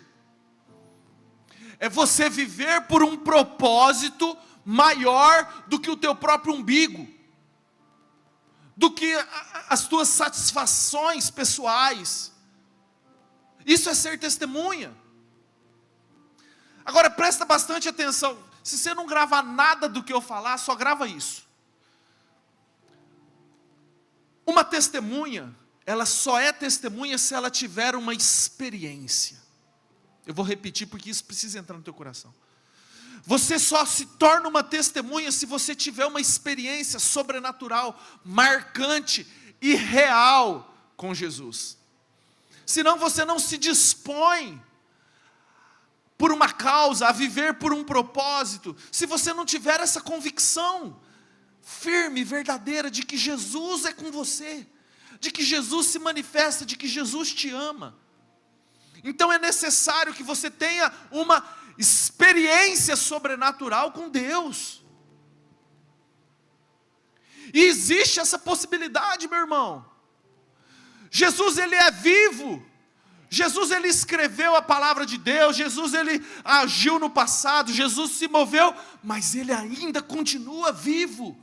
É você viver por um propósito maior do que o teu próprio umbigo, do que as tuas satisfações pessoais. Isso é ser testemunha. Agora presta bastante atenção. Se você não gravar nada do que eu falar, só grava isso. Uma testemunha, ela só é testemunha se ela tiver uma experiência. Eu vou repetir porque isso precisa entrar no teu coração. Você só se torna uma testemunha se você tiver uma experiência sobrenatural, marcante e real com Jesus. Senão você não se dispõe por uma causa, a viver por um propósito, se você não tiver essa convicção firme, verdadeira, de que Jesus é com você, de que Jesus se manifesta, de que Jesus te ama. Então é necessário que você tenha uma experiência sobrenatural com Deus. E existe essa possibilidade, meu irmão. Jesus, ele é vivo. Jesus, ele escreveu a palavra de Deus. Jesus, ele agiu no passado. Jesus se moveu, mas ele ainda continua vivo.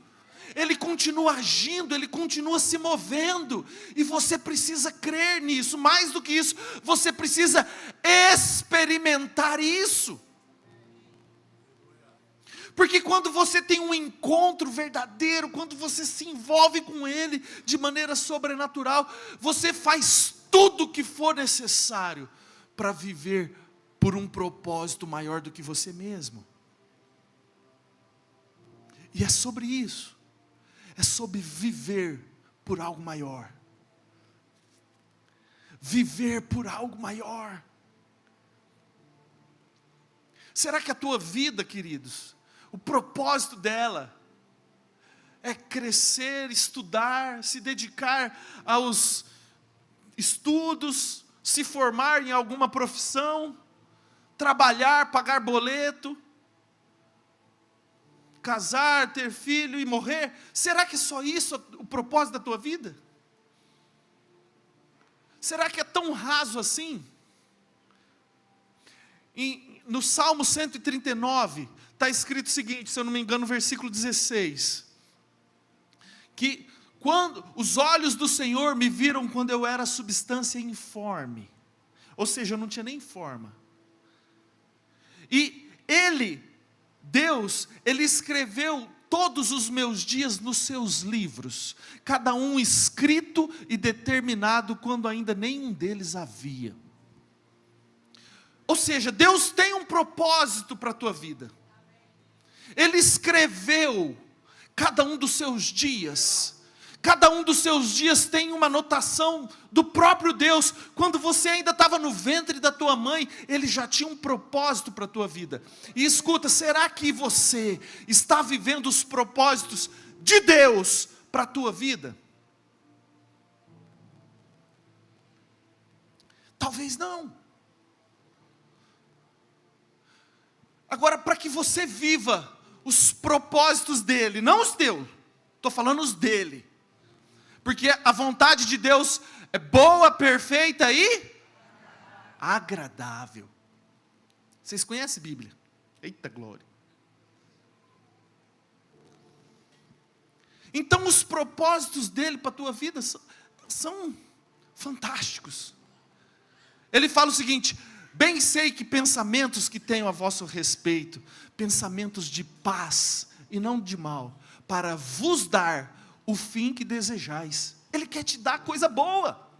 Ele continua agindo, ele continua se movendo, e você precisa crer nisso. Mais do que isso, você precisa experimentar isso. Porque quando você tem um encontro verdadeiro, quando você se envolve com Ele de maneira sobrenatural, você faz tudo o que for necessário para viver por um propósito maior do que você mesmo. E é sobre isso. É sobre viver por algo maior. Viver por algo maior. Será que a tua vida, queridos, o propósito dela é crescer, estudar, se dedicar aos estudos, se formar em alguma profissão, trabalhar, pagar boleto, casar, ter filho e morrer? Será que é só isso o propósito da tua vida? Será que é tão raso assim? No Salmo 139, está escrito o seguinte, se eu não me engano, no versículo 16, que quando os olhos do Senhor me viram quando eu era substância informe, ou seja, eu não tinha nem forma, e Deus, Ele escreveu todos os meus dias nos seus livros, cada um escrito e determinado quando ainda nenhum deles havia. Ou seja, Deus tem um propósito para a tua vida. Ele escreveu cada um dos seus dias. Cada um dos seus dias tem uma anotação do próprio Deus. Quando você ainda estava no ventre da tua mãe, Ele já tinha um propósito para a tua vida. E escuta, será que você está vivendo os propósitos de Deus para a tua vida? Talvez não. Agora, para que você viva os propósitos dEle, não os teus, estou falando os dEle. Porque a vontade de Deus é boa, perfeita e agradável. Vocês conhecem a Bíblia? Eita glória. Então os propósitos dele para a tua vida são fantásticos. Ele fala o seguinte: bem sei que pensamentos que tenho a vosso respeito, pensamentos de paz e não de mal, para vos dar o fim que desejais. Ele quer te dar coisa boa.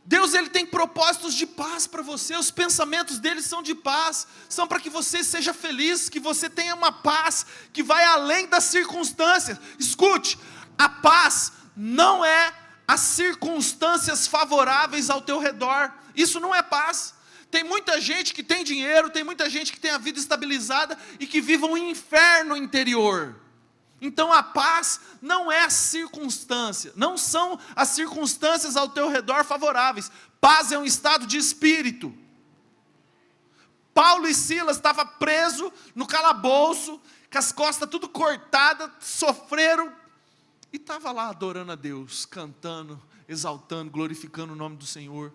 Deus, Ele tem propósitos de paz para você. Os pensamentos dele são de paz, são para que você seja feliz, que você tenha uma paz que vai além das circunstâncias. Escute, a paz não é as circunstâncias favoráveis ao teu redor. Isso não é paz. Tem muita gente que tem dinheiro, tem muita gente que tem a vida estabilizada e que vive um inferno interior. Então a paz não é a circunstância, não são as circunstâncias ao teu redor favoráveis. Paz é um estado de espírito. Paulo e Silas estavam presos no calabouço, com as costas tudo cortadas, sofreram, e estavam lá adorando a Deus, cantando, exaltando, glorificando o nome do Senhor.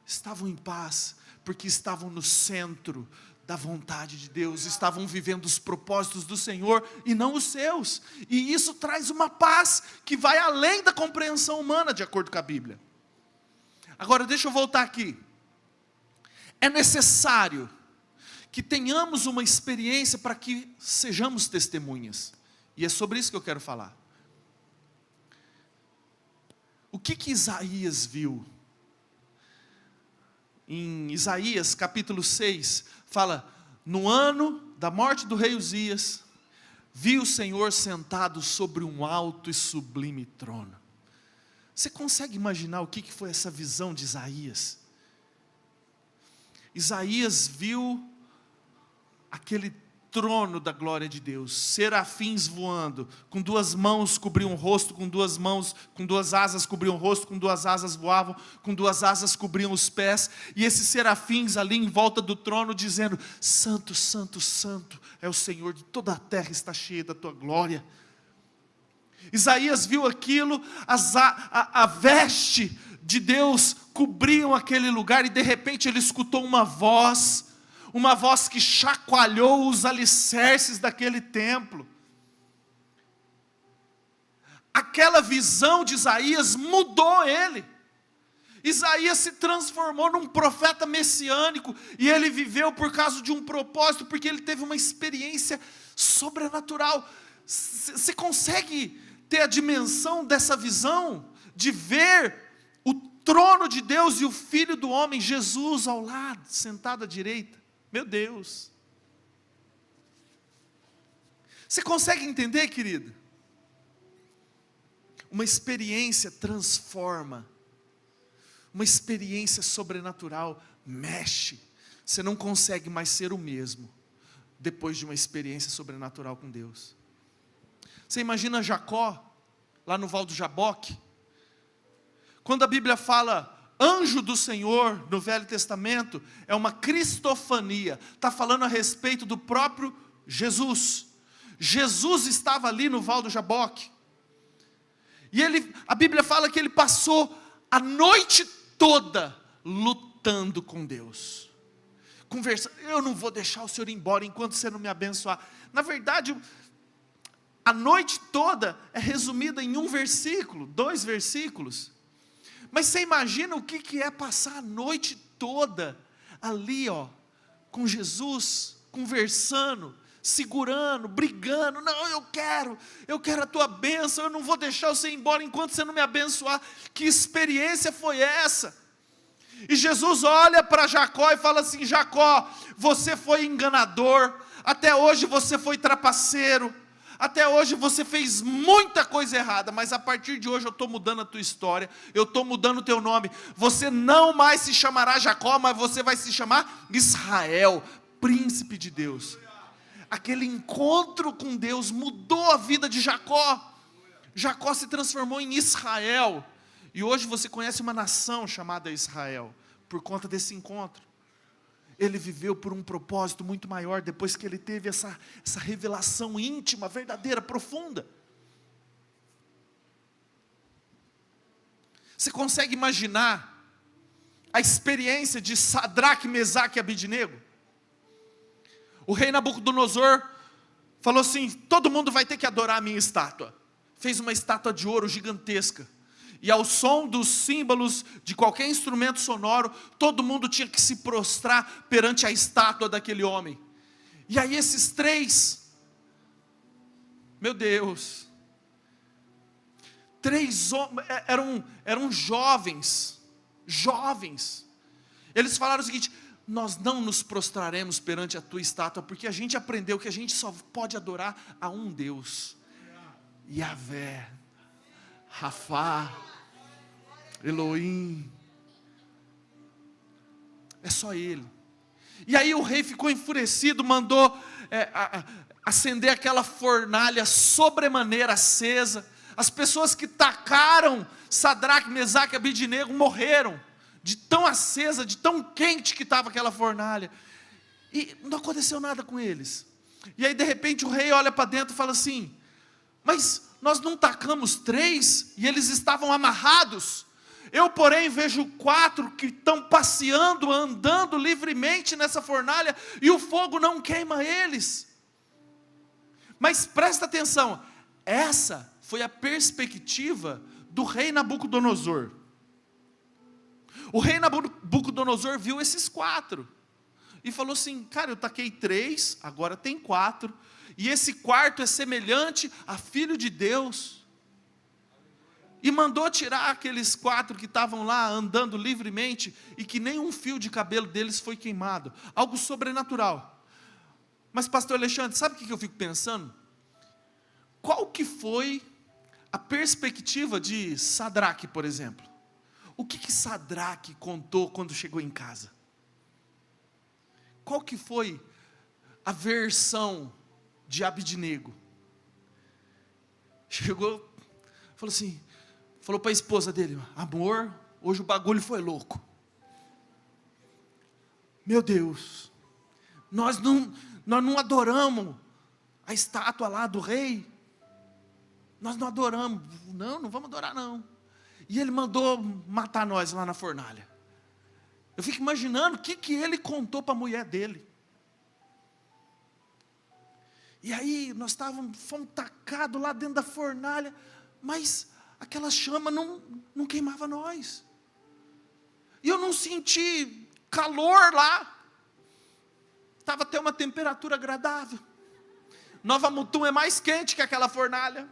Estavam em paz, porque estavam no centro da vontade de Deus, estavam vivendo os propósitos do Senhor e não os seus, e isso traz uma paz que vai além da compreensão humana, de acordo com a Bíblia. Agora deixa eu voltar aqui. É necessário que tenhamos uma experiência para que sejamos testemunhas, e é sobre isso que eu quero falar. O que Isaías viu? Em Isaías capítulo 6, fala: no ano da morte do rei Uzias, vi o Senhor sentado sobre um alto e sublime trono. Você consegue imaginar o que foi essa visão de Isaías? Isaías viu aquele trono da glória de Deus, serafins voando, com 2 mãos cobriam o rosto, com 2 mãos, com 2 asas cobriam o rosto, com 2 asas voavam, com 2 asas cobriam os pés, e esses serafins ali em volta do trono dizendo: santo, santo, santo é o Senhor, de toda a terra está cheia da tua glória. Isaías viu aquilo, a veste de Deus cobriam aquele lugar, e de repente ele escutou uma voz que chacoalhou os alicerces daquele templo. Aquela visão de Isaías mudou ele. Isaías se transformou num profeta messiânico, e ele viveu por causa de um propósito, porque ele teve uma experiência sobrenatural. Você consegue ter a dimensão dessa visão, de ver o trono de Deus e o Filho do homem, Jesus, ao lado, sentado à direita? Meu Deus! Você consegue entender, querido? Uma experiência transforma, uma experiência sobrenatural mexe. Você não consegue mais ser o mesmo depois de uma experiência sobrenatural com Deus. Você imagina Jacó, lá no Val do Jaboque, quando a Bíblia fala anjo do Senhor no Velho Testamento, é uma cristofania, está falando a respeito do próprio Jesus. Jesus estava ali no Val do Jaboque, e a Bíblia fala que ele passou a noite toda lutando com Deus, conversando. Eu não vou deixar o Senhor ir embora enquanto você não me abençoar. Na verdade, a noite toda é resumida em 1 versículo, 2 versículos. Mas você imagina o que é passar a noite toda ali, com Jesus, conversando, segurando, brigando. Não, eu quero a tua bênção, eu não vou deixar você ir embora enquanto você não me abençoar. Que experiência foi essa? E Jesus olha para Jacó e fala assim: Jacó, você foi enganador, até hoje você foi trapaceiro, até hoje você fez muita coisa errada, mas a partir de hoje eu estou mudando a tua história, eu estou mudando o teu nome. Você não mais se chamará Jacó, mas você vai se chamar Israel, príncipe de Deus. Aquele encontro com Deus mudou a vida de Jacó. Jacó se transformou em Israel, e hoje você conhece uma nação chamada Israel, por conta desse encontro. Ele viveu por um propósito muito maior, depois que ele teve essa revelação íntima, verdadeira, profunda. Você consegue imaginar a experiência de Sadraque, Mesaque e Abidnego? O rei Nabucodonosor falou assim: todo mundo vai ter que adorar a minha estátua. Fez uma estátua de ouro gigantesca, e ao som dos símbolos de qualquer instrumento sonoro, todo mundo tinha que se prostrar perante a estátua daquele homem. E aí esses 3, meu Deus, 3 homens, eram jovens, eles falaram o seguinte: nós não nos prostraremos perante a tua estátua, porque a gente aprendeu que a gente só pode adorar a um Deus, Yahvé, Rafá, Elohim, é só Ele. E aí o rei ficou enfurecido, mandou acender aquela fornalha sobremaneira acesa. As pessoas que tacaram Sadraque, Mesaque e Abidnego morreram, de tão acesa, de tão quente que estava aquela fornalha, e não aconteceu nada com eles. E aí de repente o rei olha para dentro e fala assim: mas nós não tacamos 3 e eles estavam amarrados? Eu, porém, vejo 4 que estão passeando, andando livremente nessa fornalha, e o fogo não queima eles. Mas presta atenção, essa foi a perspectiva do rei Nabucodonosor. O rei Nabucodonosor viu esses 4 e falou assim: cara, eu taquei 3, agora tem 4, e esse 4º é semelhante a Filho de Deus. E mandou tirar aqueles 4 que estavam lá andando livremente, e que nem um fio de cabelo deles foi queimado. Algo sobrenatural. Mas pastor Alexandre, sabe o que eu fico pensando? Qual que foi a perspectiva de Sadraque, por exemplo? O que Sadraque contou quando chegou em casa? Qual que foi a versão de Abidnego? Chegou, falou para a esposa dele: amor, hoje o bagulho foi louco. Meu Deus, nós não adoramos a estátua lá do rei. Nós não adoramos. Não vamos adorar não. E ele mandou matar nós lá na fornalha. Eu fico imaginando o que ele contou para a mulher dele. E aí nós fomos tacados lá dentro da fornalha, mas aquela chama não queimava nós. E eu não senti calor lá. Estava até uma temperatura agradável. Nova Mutum é mais quente que aquela fornalha.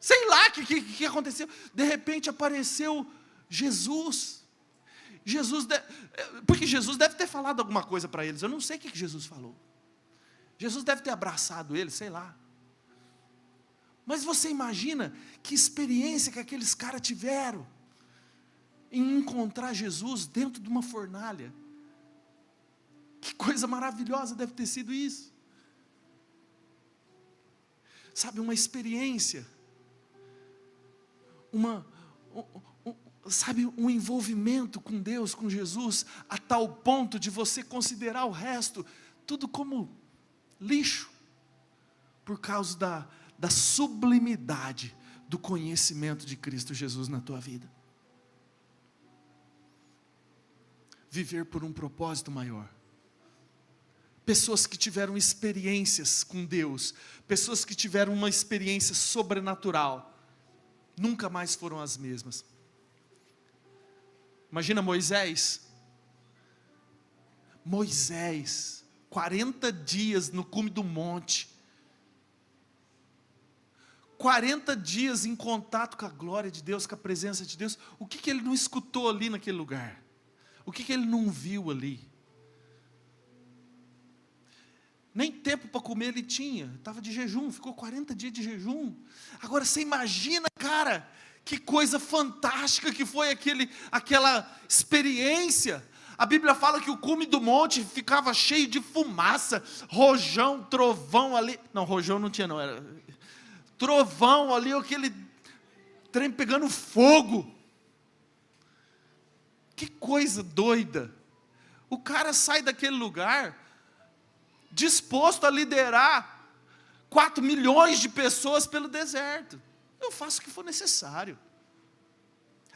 Sei lá o que aconteceu. De repente apareceu Jesus. Porque Jesus deve ter falado alguma coisa para eles. Eu não sei o que Jesus falou. Jesus deve ter abraçado eles, sei lá. Mas você imagina que experiência que aqueles caras tiveram em encontrar Jesus dentro de uma fornalha. Que coisa maravilhosa deve ter sido isso. Sabe, uma experiência, um envolvimento com Deus, com Jesus, a tal ponto de você considerar o resto tudo como lixo, por causa da sublimidade do conhecimento de Cristo Jesus na tua vida. Viver por um propósito maior. Pessoas que tiveram experiências com Deus, pessoas que tiveram uma experiência sobrenatural, nunca mais foram as mesmas. Imagina Moisés, 40 dias no cume do monte, 40 dias em contato com a glória de Deus, com a presença de Deus. O que ele não escutou ali naquele lugar? O que ele não viu ali? Nem tempo para comer ele tinha, estava de jejum, ficou 40 dias de jejum. Agora você imagina, cara, que coisa fantástica que foi aquela experiência. A Bíblia fala que o cume do monte ficava cheio de fumaça, rojão, trovão ali. Não, rojão não tinha não, era trovão ali, aquele trem pegando fogo. Que coisa doida. O cara sai daquele lugar disposto a liderar 4 milhões de pessoas pelo deserto. Eu faço o que for necessário.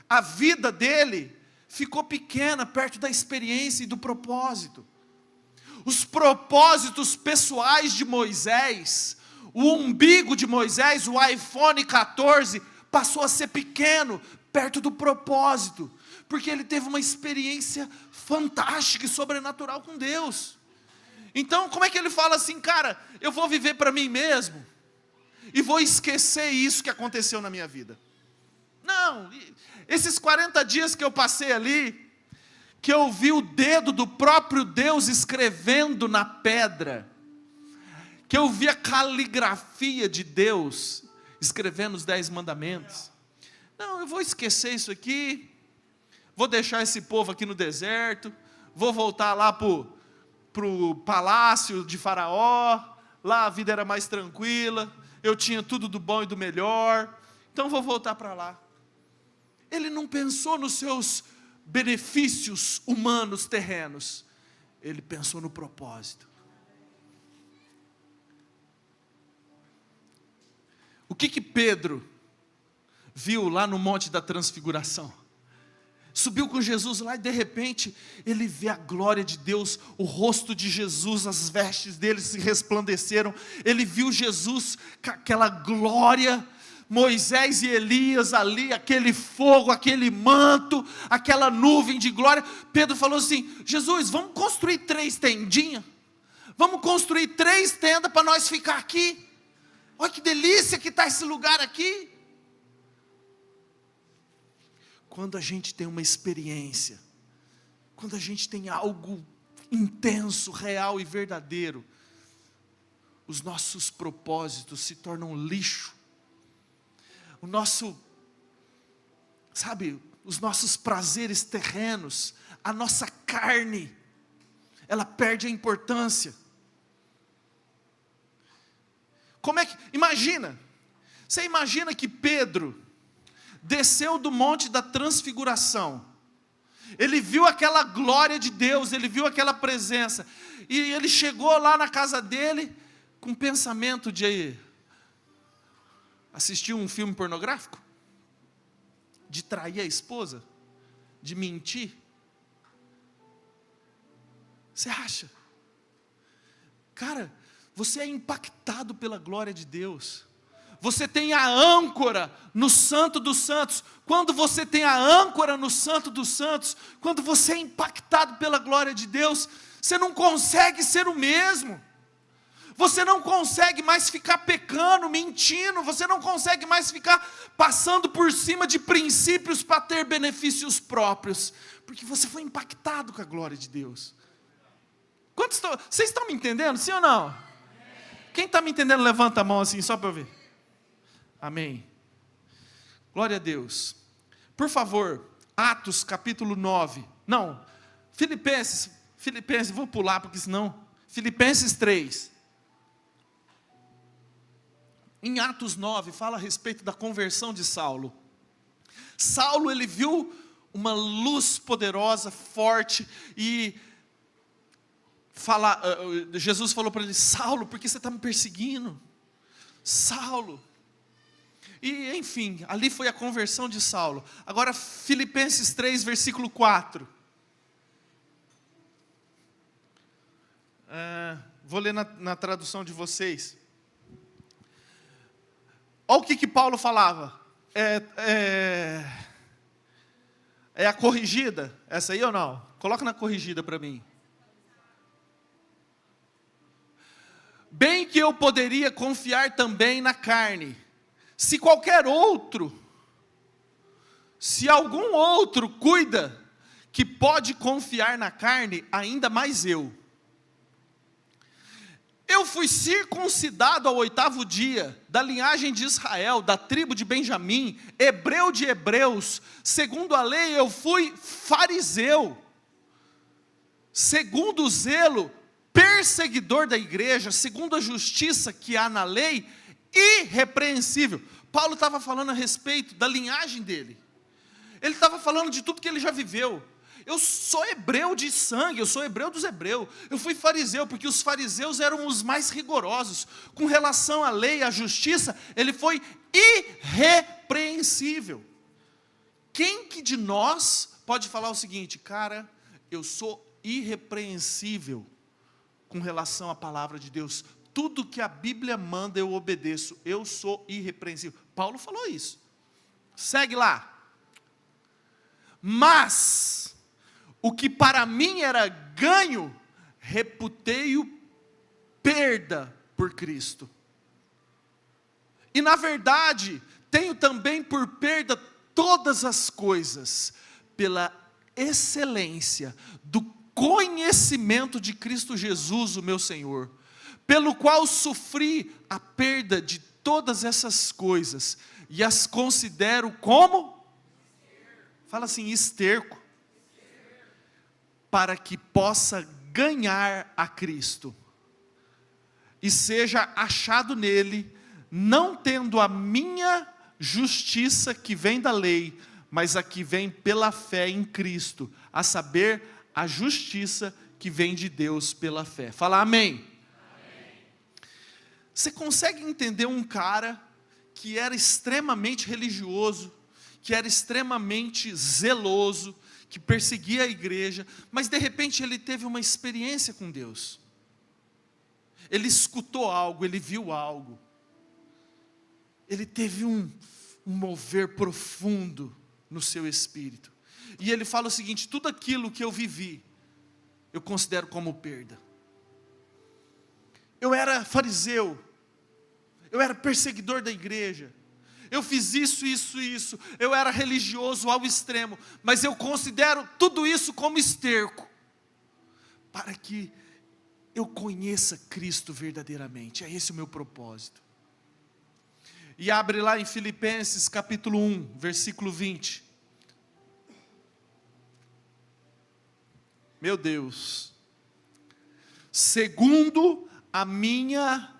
A vida dele ficou pequena perto da experiência e do propósito. Os propósitos pessoais de Moisés, o umbigo de Moisés, o iPhone 14, passou a ser pequeno perto do propósito, porque ele teve uma experiência fantástica e sobrenatural com Deus. Então, como é que ele fala assim, cara, eu vou viver para mim mesmo e vou esquecer isso que aconteceu na minha vida? Não, esses 40 dias que eu passei ali, que eu vi o dedo do próprio Deus escrevendo na pedra, que eu vi a caligrafia de Deus escrevendo os 10 mandamentos. Não, eu vou esquecer isso aqui, vou deixar esse povo aqui no deserto, vou voltar lá para o palácio de Faraó, lá a vida era mais tranquila, eu tinha tudo do bom e do melhor, então vou voltar para lá. Ele não pensou nos seus benefícios humanos terrenos, ele pensou no propósito. O que Pedro viu lá no Monte da Transfiguração? Subiu com Jesus lá e de repente ele vê a glória de Deus, o rosto de Jesus, as vestes dele se resplandeceram. Ele viu Jesus com aquela glória, Moisés e Elias ali, aquele fogo, aquele manto, aquela nuvem de glória. Pedro falou assim: Jesus, vamos construir 3 tendinhas, vamos construir 3 tendas para nós ficar aqui. Olha que delícia que está esse lugar aqui. Quando a gente tem uma experiência, quando a gente tem algo intenso, real e verdadeiro, os nossos propósitos se tornam lixo. O nosso, sabe, os nossos prazeres terrenos, a nossa carne, ela perde a importância. Como é que, você imagina que Pedro desceu do monte da transfiguração, ele viu aquela glória de Deus, ele viu aquela presença, e ele chegou lá na casa dele, com pensamento de assistir um filme pornográfico? De trair a esposa? De mentir? Você acha? Cara, você é impactado pela glória de Deus. Você tem a âncora no Santo dos Santos. Quando você tem a âncora no Santo dos Santos, quando você é impactado pela glória de Deus, você não consegue ser o mesmo. Você não consegue mais ficar pecando, mentindo. Você não consegue mais ficar passando por cima de princípios para ter benefícios próprios. Porque você foi impactado com a glória de Deus. Vocês estão me entendendo, sim ou não? Quem está me entendendo, levanta a mão assim, só para eu ver. Amém. Glória a Deus. Por favor, Atos capítulo 9. Não, Filipenses, vou pular porque senão. Filipenses 3. Em Atos 9, fala a respeito da conversão de Saulo. Saulo, ele viu uma luz poderosa, forte, e Jesus falou para ele: Saulo, por que você está me perseguindo? Saulo. E enfim, ali foi a conversão de Saulo. Agora Filipenses 3, versículo 4. Vou ler na tradução de vocês. Olha o que Paulo falava. É a corrigida? Essa aí ou não? Coloca na corrigida para mim. Bem que eu poderia confiar também na carne. Se algum outro cuida que pode confiar na carne, ainda mais eu. Eu fui circuncidado ao 8º dia, da linhagem de Israel, da tribo de Benjamim, hebreu de hebreus, segundo a lei eu fui fariseu, segundo o zelo, perseguidor da igreja, segundo a justiça que há na lei, irrepreensível. Paulo estava falando a respeito da linhagem dele, ele estava falando de tudo que ele já viveu. Eu sou hebreu de sangue, eu sou hebreu dos hebreus. Eu fui fariseu, porque os fariseus eram os mais rigorosos. Com relação à lei, à justiça, ele foi irrepreensível. Quem que de nós pode falar o seguinte: cara, eu sou irrepreensível com relação à palavra de Deus. Tudo que a Bíblia manda eu obedeço. Eu sou irrepreensível. Paulo falou isso. Segue lá. Mas o que para mim era ganho, reputei-o perda por Cristo. E na verdade, tenho também por perda todas as coisas, pela excelência do conhecimento de Cristo Jesus, o meu Senhor, pelo qual sofri a perda de todas essas coisas, e as considero como? Fala assim, esterco. Para que possa ganhar a Cristo, e seja achado nele, não tendo a minha justiça que vem da lei, mas a que vem pela fé em Cristo, a saber, a justiça que vem de Deus pela fé. Fala amém. Amém. Você consegue entender um cara que era extremamente religioso, que era extremamente zeloso, que perseguia a igreja, mas de repente ele teve uma experiência com Deus. Ele escutou algo, ele viu algo. Ele teve um mover profundo no seu espírito. E ele fala o seguinte: tudo aquilo que eu vivi, eu considero como perda. Eu era fariseu, eu era perseguidor da igreja, eu fiz isso, eu era religioso ao extremo, mas eu considero tudo isso como esterco, para que eu conheça Cristo verdadeiramente. É esse o meu propósito. E abre lá em Filipenses capítulo 1, versículo 20. Meu Deus. Segundo a minha...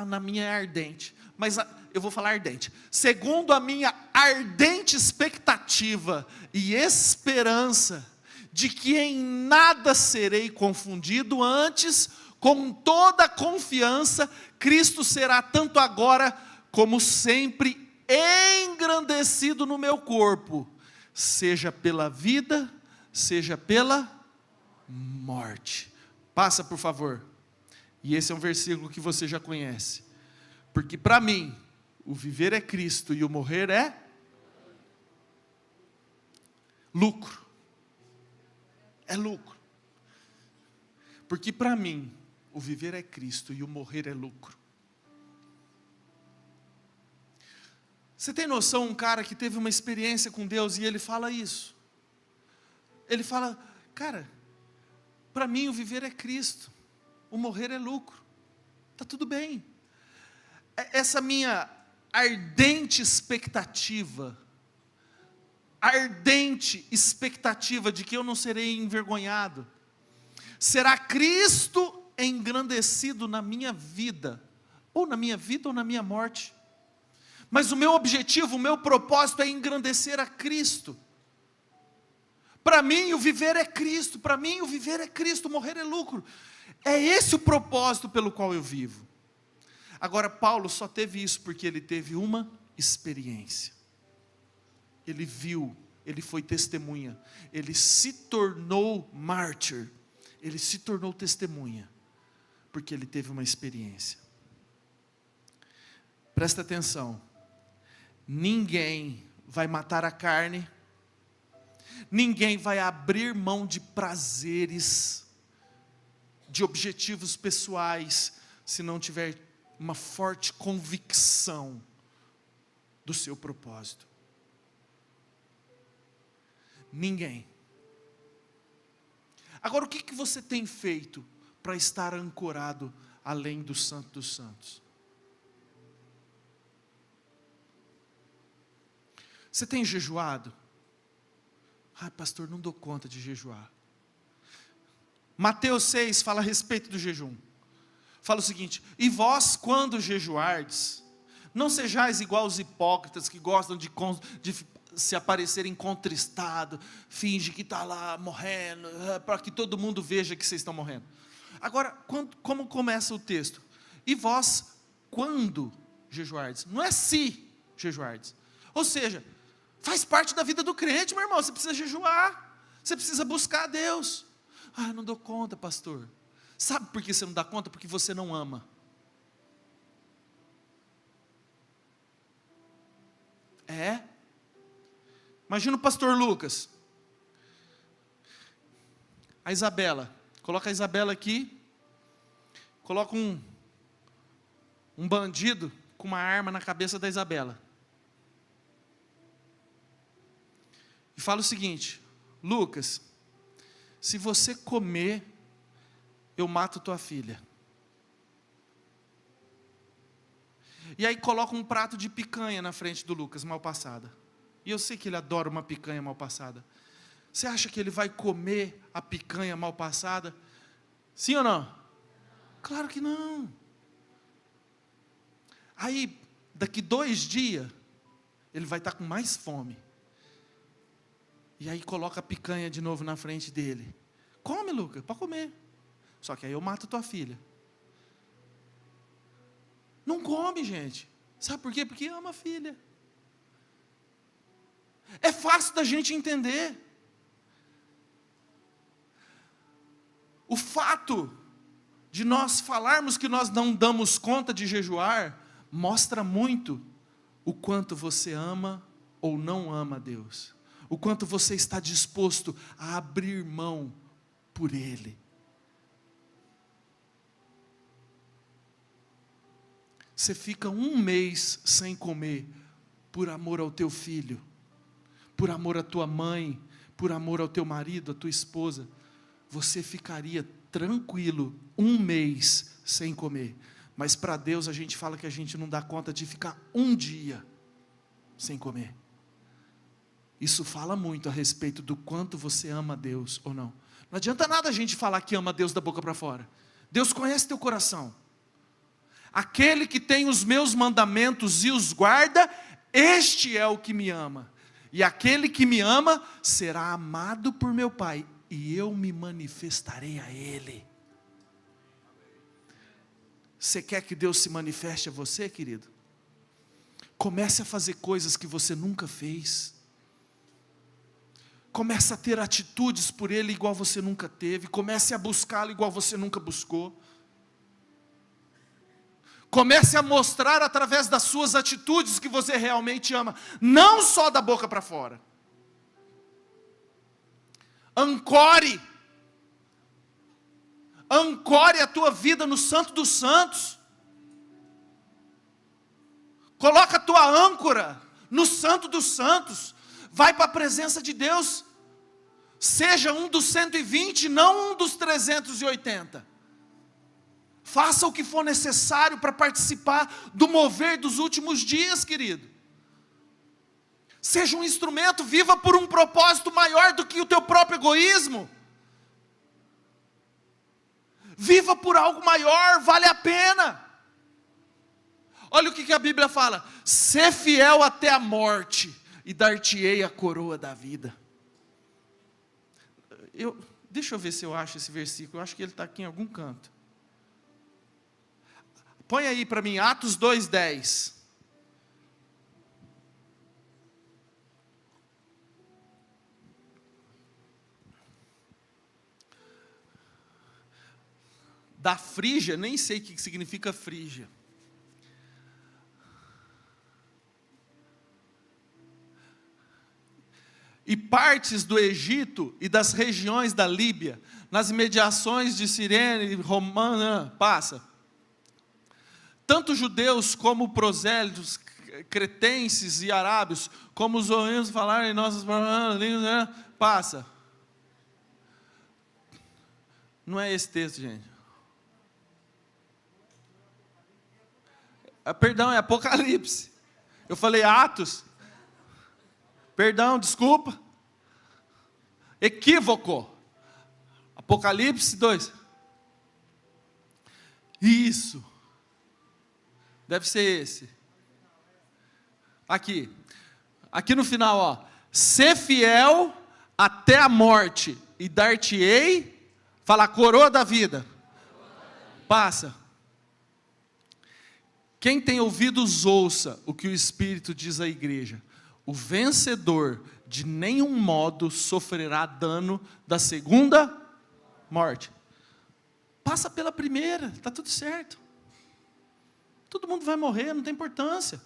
na minha é ardente. Mas eu vou falar ardente. Segundo a minha ardente expectativa e esperança de que em nada serei confundido, antes, com toda confiança, Cristo será tanto agora como sempre engrandecido no meu corpo, seja pela vida, seja pela morte. Passa, por favor. E esse é um versículo que você já conhece. Porque para mim, o viver é Cristo e o morrer é lucro. É lucro. Porque para mim, o viver é Cristo e o morrer é lucro. Você tem noção, um cara que teve uma experiência com Deus e ele fala isso? Ele fala, cara, para mim o viver é Cristo, o morrer é lucro. Está tudo bem. Essa minha ardente expectativa de que eu não serei envergonhado, será Cristo engrandecido na minha vida, ou na minha morte. Mas o meu objetivo, o meu propósito é engrandecer a Cristo. Para mim o viver é Cristo, o morrer é lucro. É esse o propósito pelo qual eu vivo. Agora, Paulo só teve isso porque ele teve uma experiência. Ele viu, ele foi testemunha, ele se tornou mártir, ele se tornou testemunha, porque ele teve uma experiência. Presta atenção, ninguém vai matar a carne, ninguém vai abrir mão de prazeres, de objetivos pessoais, se não tiver uma forte convicção do seu propósito. Ninguém. Agora, o que você tem feito para estar ancorado além do Santo dos Santos? Você tem jejuado? Ai, pastor, não dou conta de jejuar. Mateus 6 fala a respeito do jejum. Fala o seguinte: e vós, quando jejuardes, não sejais igual aos hipócritas que gostam de se aparecerem contristados, finge que está lá morrendo, para que todo mundo veja que vocês estão morrendo. Agora, como começa o texto? E vós, quando jejuardes? Não é se jejuardes. Ou seja, faz parte da vida do crente, meu irmão. Você precisa jejuar, você precisa buscar a Deus. Ah, não dou conta, pastor. Sabe por que você não dá conta? Porque você não ama. É? Imagina o pastor Lucas. A Isabela. Coloca a Isabela aqui. Coloca um bandido com uma arma na cabeça da Isabela. E fala o seguinte: Lucas, se você comer, eu mato tua filha. E aí coloca um prato de picanha na frente do Lucas, mal passada. E eu sei que ele adora uma picanha mal passada. Você acha que ele vai comer a picanha mal passada? Sim ou não? Claro que não. Aí, daqui 2 dias, ele vai estar com mais fome. E aí coloca a picanha de novo na frente dele. Come, Lucas, pode comer. Só que aí eu mato tua filha. Não come, gente. Sabe por quê? Porque ama a filha. É fácil da gente entender. O fato de nós falarmos que nós não damos conta de jejuar, mostra muito o quanto você ama ou não ama a Deus. O quanto você está disposto a abrir mão por Ele. Você fica 1 mês sem comer por amor ao teu filho, por amor à tua mãe, por amor ao teu marido, à tua esposa, você ficaria tranquilo 1 mês sem comer. Mas para Deus a gente fala que a gente não dá conta de ficar 1 dia sem comer. Isso fala muito a respeito do quanto você ama Deus ou não. Não adianta nada a gente falar que ama Deus da boca para fora. Deus conhece teu coração. Aquele que tem os meus mandamentos e os guarda, este é o que me ama. E aquele que me ama será amado por meu Pai, e eu me manifestarei a ele. Você quer que Deus se manifeste a você, querido? Comece a fazer coisas que você nunca fez. Comece a ter atitudes por Ele igual você nunca teve. Comece a buscá-lo igual você nunca buscou. Comece a mostrar através das suas atitudes que você realmente ama, não só da boca para fora. Ancore a tua vida no Santo dos Santos. Coloca a tua âncora no Santo dos Santos. Vai para a presença de Deus. Seja um dos 120, não um dos 380. Faça o que for necessário para participar do mover dos últimos dias, querido. Seja um instrumento, viva por um propósito maior do que o teu próprio egoísmo. Viva por algo maior, vale a pena. Olha o que a Bíblia fala: ser fiel até a morte, e dar-te-ei a coroa da vida. Deixa eu ver se eu acho esse versículo, eu acho que ele está aqui em algum canto. Põe aí para mim, Atos 2:10. Da Frígia, nem sei o que significa Frígia. E partes do Egito e das regiões da Líbia, nas imediações de Cirene, Romana, passa. Tanto judeus como prosélitos, cretenses e arábios, como os ouvimos falar em nossas línguas, passa. Não é esse texto, gente. Perdão, é Apocalipse. Eu falei Atos. Perdão, desculpa. Equívoco. Apocalipse 2. Isso. Deve ser esse. Aqui no final, ó. Ser fiel até a morte, e dar-te-ei, fala, coroa da vida. Passa. Quem tem ouvidos, ouça o que o Espírito diz à igreja. O vencedor de nenhum modo sofrerá dano da segunda morte. Passa pela primeira, está tudo certo. Todo mundo vai morrer, não tem importância.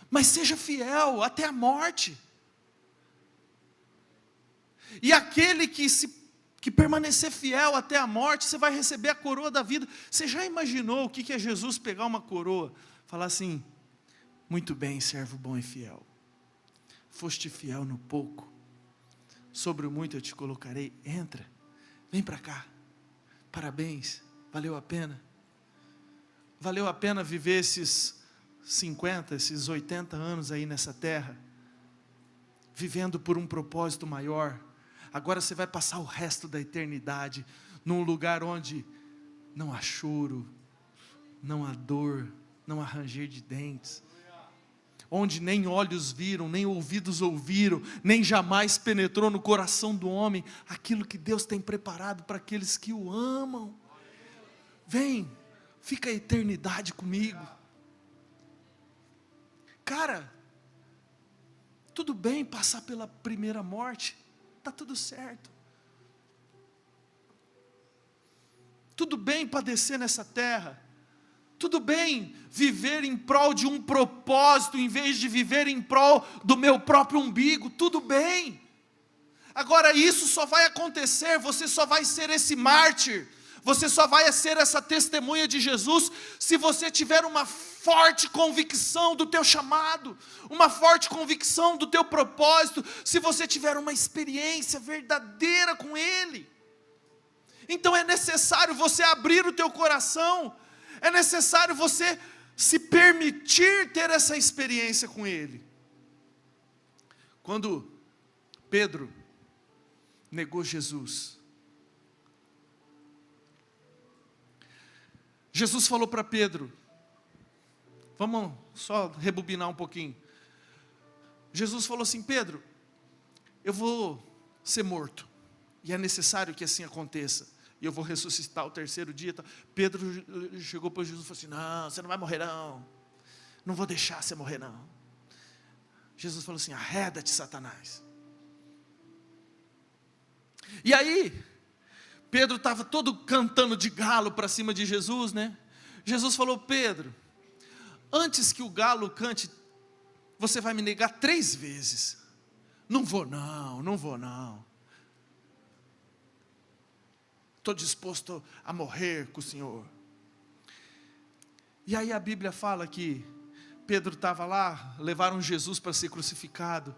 Mas seja fiel até a morte. E aquele que permanecer fiel até a morte, você vai receber a coroa da vida. Você já imaginou o que é Jesus pegar uma coroa? Falar assim: muito bem, servo bom e fiel. Foste fiel no pouco, sobre o muito eu te colocarei. Entra, vem para cá. Parabéns, valeu a pena. Valeu a pena viver esses 50, esses 80 anos aí nessa terra, vivendo por um propósito maior. Agora você vai passar o resto da eternidade num lugar onde não há choro, não há dor, não há ranger de dentes, onde nem olhos viram, nem ouvidos ouviram, nem jamais penetrou no coração do homem aquilo que Deus tem preparado para aqueles que o amam. Vem, fica a eternidade comigo. Cara, tudo bem passar pela primeira morte, está tudo certo. Tudo bem padecer nessa terra. Tudo bem viver em prol de um propósito, em vez de viver em prol do meu próprio umbigo. Tudo bem. Agora isso só vai acontecer, você só vai ser esse mártir, Você só vai ser essa testemunha de Jesus se você tiver uma forte convicção do teu chamado, uma forte convicção do teu propósito, se você tiver uma experiência verdadeira com Ele. Então é necessário você abrir o teu coração, é necessário você se permitir ter essa experiência com Ele. Quando Pedro negou Jesus, Jesus falou para Pedro, vamos só rebobinar um pouquinho. Jesus falou assim: Pedro, eu vou ser morto, e é necessário que assim aconteça, e eu vou ressuscitar o terceiro dia. Pedro chegou para Jesus e falou assim: não, você não vai morrer não, não vou deixar você morrer não. Jesus falou assim: arreda-te, Satanás. E aí, Pedro estava todo cantando de galo para cima de Jesus, né? Jesus falou: Pedro, antes que o galo cante, você vai me negar 3 vezes. Não vou não, não vou não. Estou disposto a morrer com o Senhor. E aí a Bíblia fala que Pedro estava lá, levaram Jesus para ser crucificado.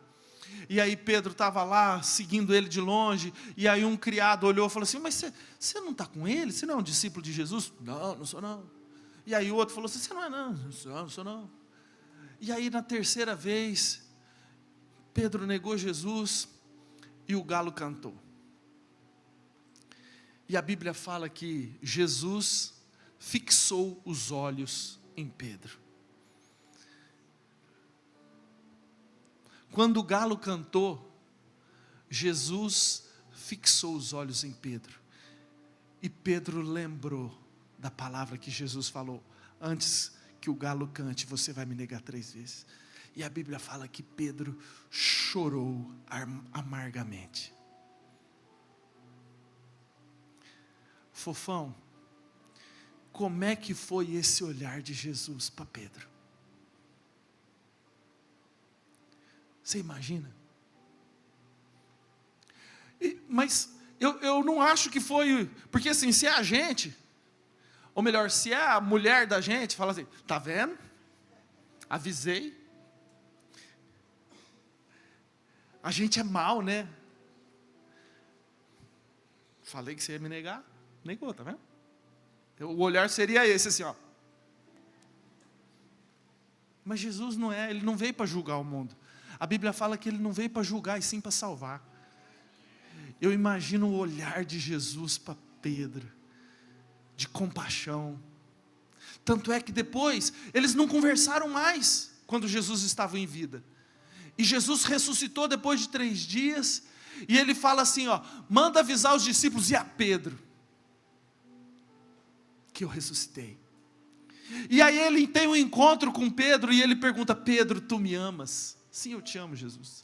E aí Pedro estava lá, seguindo ele de longe, e aí um criado olhou e falou assim: mas você não está com ele? Você não é um discípulo de Jesus? Não, não sou não. E aí o outro falou assim: você não é não? Não sou não. E aí na terceira vez, Pedro negou Jesus, e o galo cantou. E a Bíblia fala que Jesus fixou os olhos em Pedro. Quando o galo cantou, Jesus fixou os olhos em Pedro. E Pedro lembrou da palavra que Jesus falou: antes que o galo cante, você vai me negar 3 vezes. E a Bíblia fala que Pedro chorou amargamente. Fofão, como é que foi esse olhar de Jesus para Pedro? Você imagina? Mas eu não acho que foi, porque assim, se é a gente, ou melhor, se é a mulher da gente, fala assim: tá vendo? Avisei. A gente é mal, né? Falei que você ia me negar, negou, tá vendo? O olhar seria esse assim, ó. Mas Jesus não é, Ele não veio para julgar o mundo. A Bíblia fala que Ele não veio para julgar, e sim para salvar. Eu imagino o olhar de Jesus para Pedro, de compaixão. Tanto é que depois, eles não conversaram mais, quando Jesus estava em vida. E Jesus ressuscitou depois de 3 dias, e Ele fala assim, ó: manda avisar os discípulos e a Pedro, que eu ressuscitei. E aí Ele tem um encontro com Pedro, e Ele pergunta: Pedro, tu me amas? Sim, eu te amo, Jesus.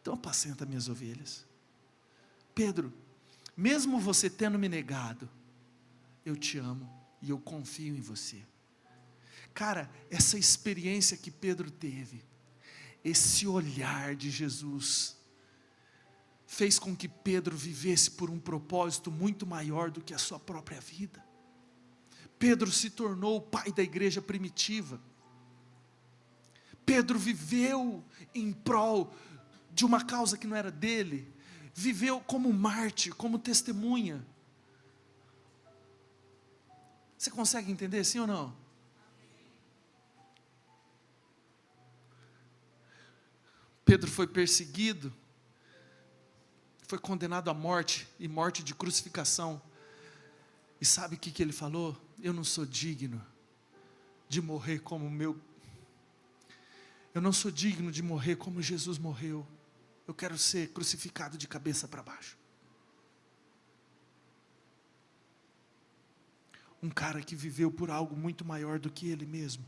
Então apacenta minhas ovelhas. Pedro, mesmo você tendo me negado, eu te amo e eu confio em você. Cara, essa experiência que Pedro teve, esse olhar de Jesus, fez com que Pedro vivesse por um propósito muito maior do que a sua própria vida. Pedro se tornou o pai da igreja primitiva. Pedro viveu em prol de uma causa que não era dele, viveu como mártir, como testemunha. Você consegue entender, sim ou não? Pedro foi perseguido, foi condenado à morte, e morte de crucificação. E sabe o que ele falou? Eu não sou digno de morrer como eu não sou digno de morrer como Jesus morreu. Eu quero ser crucificado de cabeça para baixo. Um cara que viveu por algo muito maior do que ele mesmo.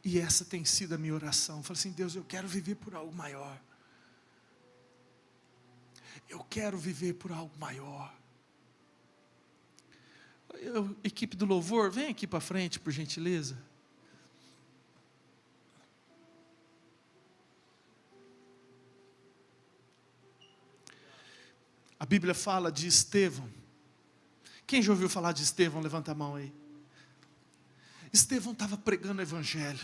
E essa tem sido a minha oração. Eu falo assim: Deus, eu quero viver por algo maior. Eu quero viver por algo maior. Equipe do louvor, vem aqui para frente, por gentileza. A Bíblia fala de Estevão, Quem já ouviu falar de Estevão? Levanta a mão aí. Estevão estava pregando o evangelho.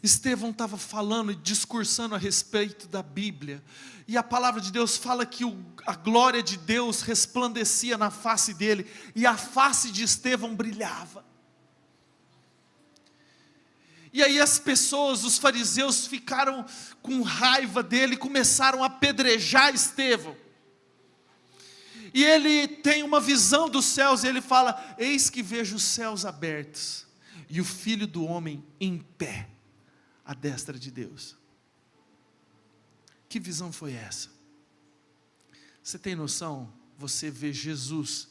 Estevão estava falando e discursando a respeito da Bíblia. E a palavra de Deus fala que a glória de Deus resplandecia na face dele. E a face de Estevão brilhava. E aí as pessoas, os fariseus, ficaram com raiva dele, começaram a apedrejar Estevão. E ele tem uma visão dos céus, e ele fala: eis que vejo os céus abertos, e o Filho do Homem em pé, à destra de Deus. Que visão foi essa? Você tem noção? Você vê Jesus,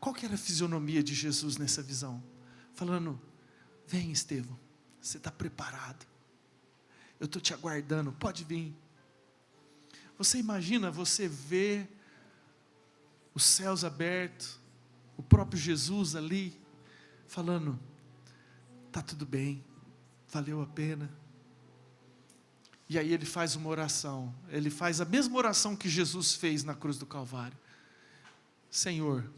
qual que era a fisionomia de Jesus nessa visão? Falando: vem Estevão, você está preparado, eu estou te aguardando, pode vir. Você imagina, você vê os céus abertos, o próprio Jesus ali, falando: está tudo bem, valeu a pena. E aí ele faz uma oração, ele faz a mesma oração que Jesus fez na cruz do Calvário: Senhor,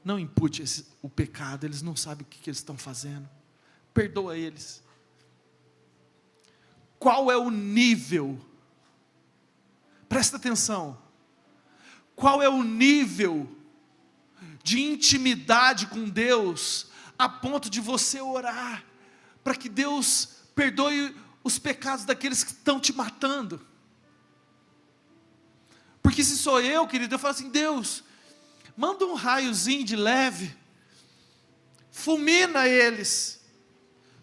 não impute o pecado, eles não sabem o que eles estão fazendo, perdoa eles. Qual é o nível? Presta atenção. Qual é o nível de intimidade com Deus, a ponto de você orar, para que Deus perdoe os pecados daqueles que estão te matando? Porque se sou eu, querido, eu falo assim: Deus, manda um raiozinho de leve, fulmina eles.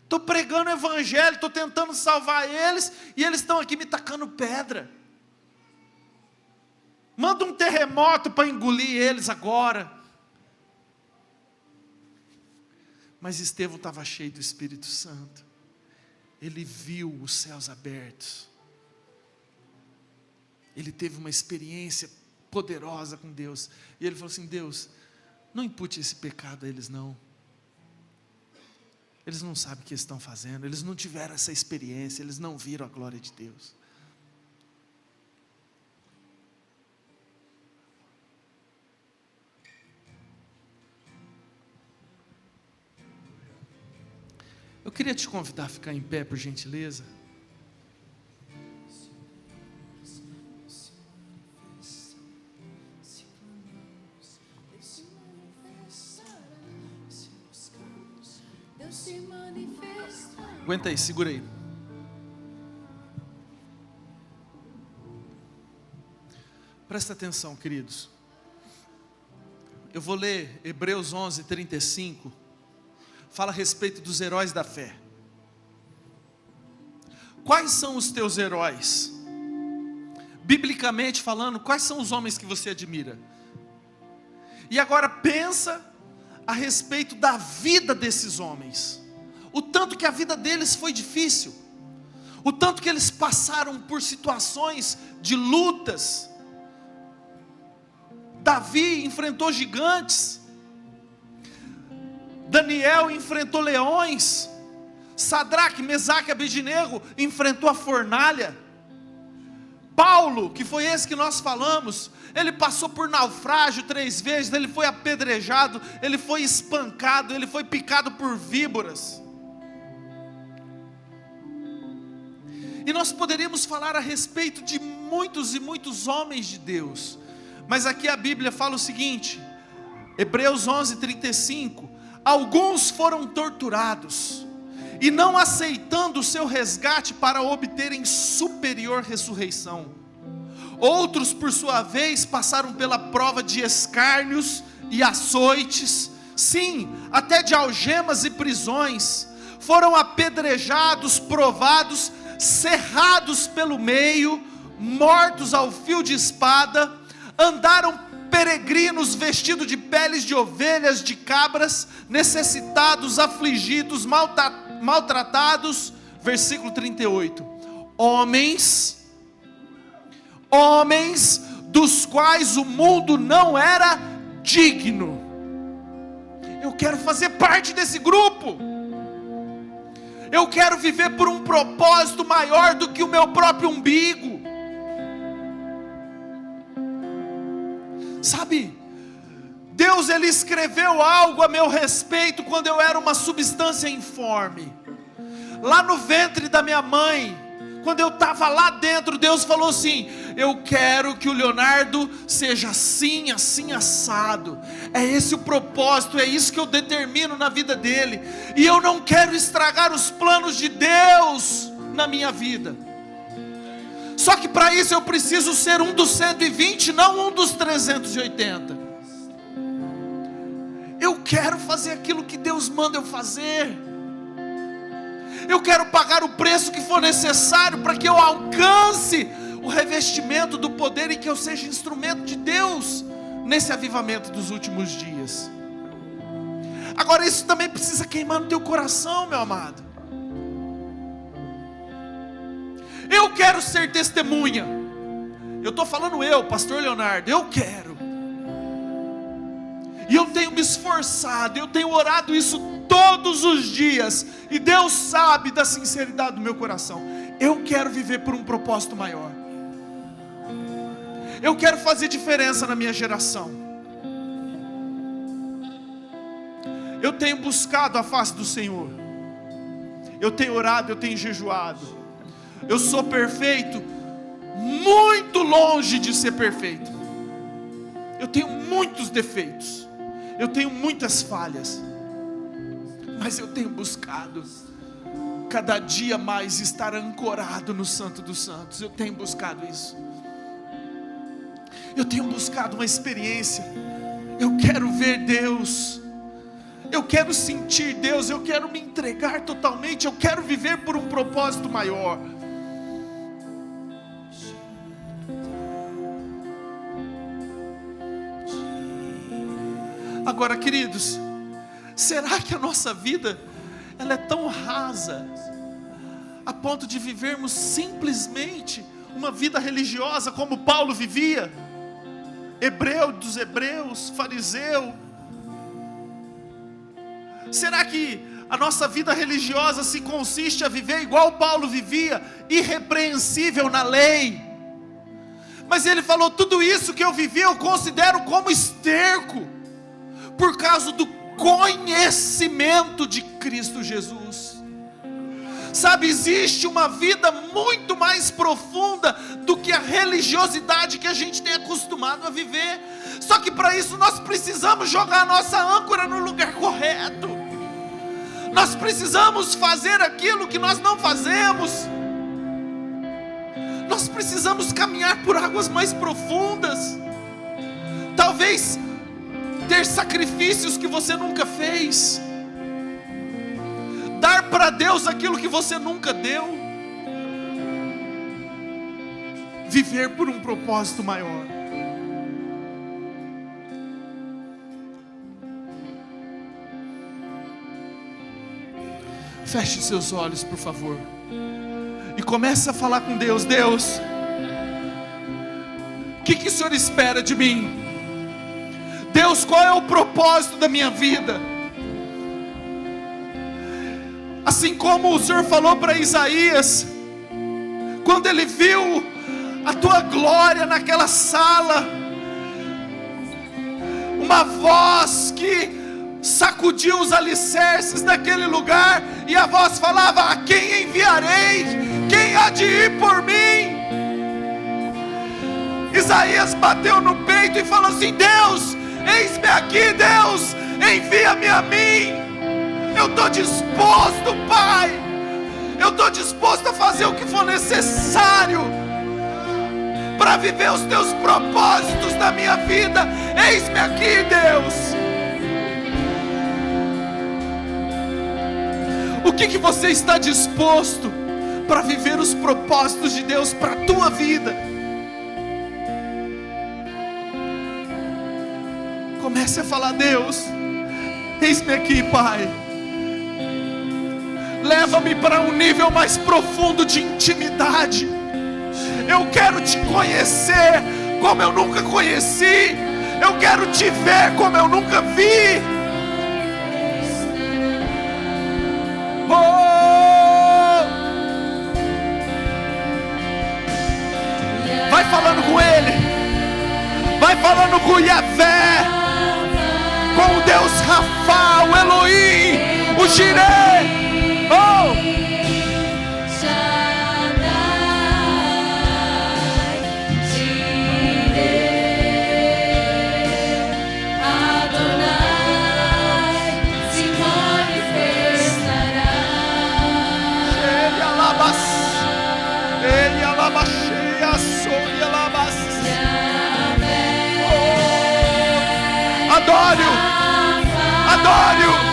Estou pregando o evangelho, estou tentando salvar eles, e eles estão aqui me tacando pedra. Manda um terremoto para engolir eles agora. Mas Estevão estava cheio do Espírito Santo. Ele viu os céus abertos. Ele teve uma experiência poderosa com Deus. E ele falou assim: Deus, não impute esse pecado a eles não. Eles não sabem o que estão fazendo. Eles não tiveram essa experiência. Eles não viram a glória de Deus. Eu queria te convidar a ficar em pé, por gentileza. Aguenta aí, segura aí. Presta atenção, queridos. Eu vou ler Hebreus 11:35. Fala a respeito dos heróis da fé. Quais são os teus heróis? Biblicamente falando, quais são os homens que você admira? E agora pensa a respeito da vida desses homens. O tanto que a vida deles foi difícil. O tanto que eles passaram por situações de lutas. Davi enfrentou gigantes. Daniel enfrentou leões. Sadraque, Mesaque e Abednego enfrentou a fornalha. Paulo, que foi esse que nós falamos, ele passou por naufrágio 3 vezes, ele foi apedrejado, ele foi espancado, ele foi picado por víboras. E nós poderíamos falar a respeito de muitos e muitos homens de Deus, mas aqui a Bíblia fala o seguinte, Hebreus 11:35, alguns foram torturados, e não aceitando o seu resgate para obterem superior ressurreição. Outros, por sua vez, passaram pela prova de escárnios e açoites, sim, até de algemas e prisões, foram apedrejados, provados, cerrados pelo meio, mortos ao fio de espada, andaram peregrinos vestidos de peles de ovelhas, de cabras, necessitados, afligidos, maltratados. Versículo 38, homens dos quais o mundo não era digno. Eu quero fazer parte desse grupo. Eu quero viver por um propósito maior do que o meu próprio umbigo. Sabe, Deus, Ele escreveu algo a meu respeito quando eu era uma substância informe. Lá no ventre da minha mãe, quando eu estava lá dentro, Deus falou assim: eu quero que o Leonardo seja assim, assim, assado. É esse o propósito, é isso que eu determino na vida dele. E eu não quero estragar os planos de Deus na minha vida. Só que para isso eu preciso ser um dos 120, não um dos 380. Eu quero fazer aquilo que Deus manda eu fazer. Eu quero pagar o preço que for necessário para que eu alcance o revestimento do poder e que eu seja instrumento de Deus nesse avivamento dos últimos dias. Agora isso também precisa queimar no teu coração, meu amado. Eu quero ser testemunha. Eu estou falando eu, pastor Leonardo, eu quero. E eu tenho me esforçado, eu tenho orado isso todos os dias. E Deus sabe da sinceridade do meu coração. Eu quero viver por um propósito maior. Eu quero fazer diferença na minha geração. Eu tenho buscado a face do Senhor. Eu tenho orado, eu tenho jejuado. Eu sou perfeito, muito longe de ser perfeito. Eu tenho muitos defeitos. Eu tenho muitas falhas, mas eu tenho buscado cada dia mais estar ancorado no Santo dos Santos. Eu tenho buscado isso. Eu tenho buscado uma experiência. Eu quero ver Deus. Eu quero sentir Deus. Eu quero me entregar totalmente. Eu quero viver por um propósito maior. Agora, queridos, será que a nossa vida ela é tão rasa a ponto de vivermos simplesmente uma vida religiosa como Paulo vivia? Hebreu dos hebreus, fariseu. Será que a nossa vida religiosa se consiste a viver igual Paulo vivia, irrepreensível na lei? Mas ele falou: tudo isso que eu vivi eu considero como esterco, por causa do conhecimento de Cristo Jesus. Sabe, existe uma vida muito mais profunda do que a religiosidade que a gente tem acostumado a viver. Só que para isso nós precisamos jogar a nossa âncora no lugar correto. Nós precisamos fazer aquilo que nós não fazemos. Nós precisamos caminhar por águas mais profundas. Talvez ter sacrifícios que você nunca fez, dar para Deus aquilo que você nunca deu, viver por um propósito maior. Feche seus olhos, por favor, e comece a falar com Deus. Deus, o que o Senhor espera de mim? Deus, qual é o propósito da minha vida? Assim como o Senhor falou para Isaías, quando ele viu a tua glória naquela sala, uma voz que sacudiu os alicerces daquele lugar, e a voz falava: a quem enviarei? Quem há de ir por mim? Isaías bateu no peito e falou assim: Deus, eis-me aqui, Deus, envia-me a mim. Eu estou disposto, Pai. Eu estou disposto a fazer o que for necessário para viver os teus propósitos na minha vida. Eis-me aqui, Deus. O que você está disposto para viver os propósitos de Deus para a tua vida? Comece a falar: Deus, eis-me aqui, Pai. Leva-me para um nível mais profundo de intimidade. Eu quero te conhecer como eu nunca conheci. Eu quero te ver como eu nunca vi. Vai falando com Ele. Vai falando com Yahvé. Jireh. Oh! Adoro! Adoro!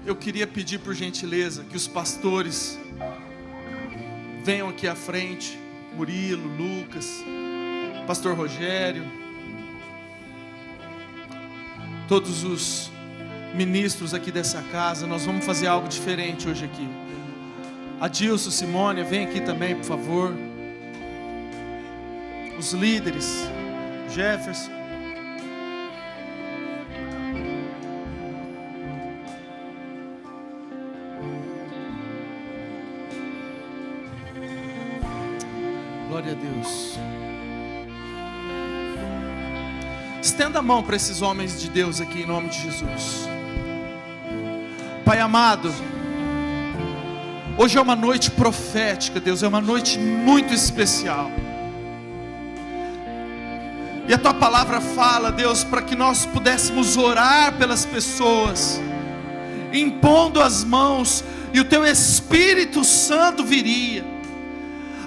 Eu queria pedir por gentileza que os pastores venham aqui à frente. Murilo, Lucas, Pastor Rogério, todos os ministros aqui dessa casa. Nós vamos fazer algo diferente hoje aqui. Adilson, Simônia, vem aqui também, por favor. Os líderes, Jefferson. Glória a Deus. Estenda a mão para esses homens de Deus aqui em nome de Jesus. Pai amado, hoje é uma noite profética, Deus, é uma noite muito especial. E a Tua palavra fala, Deus, para que nós pudéssemos orar pelas pessoas, impondo as mãos, e o Teu Espírito Santo viria.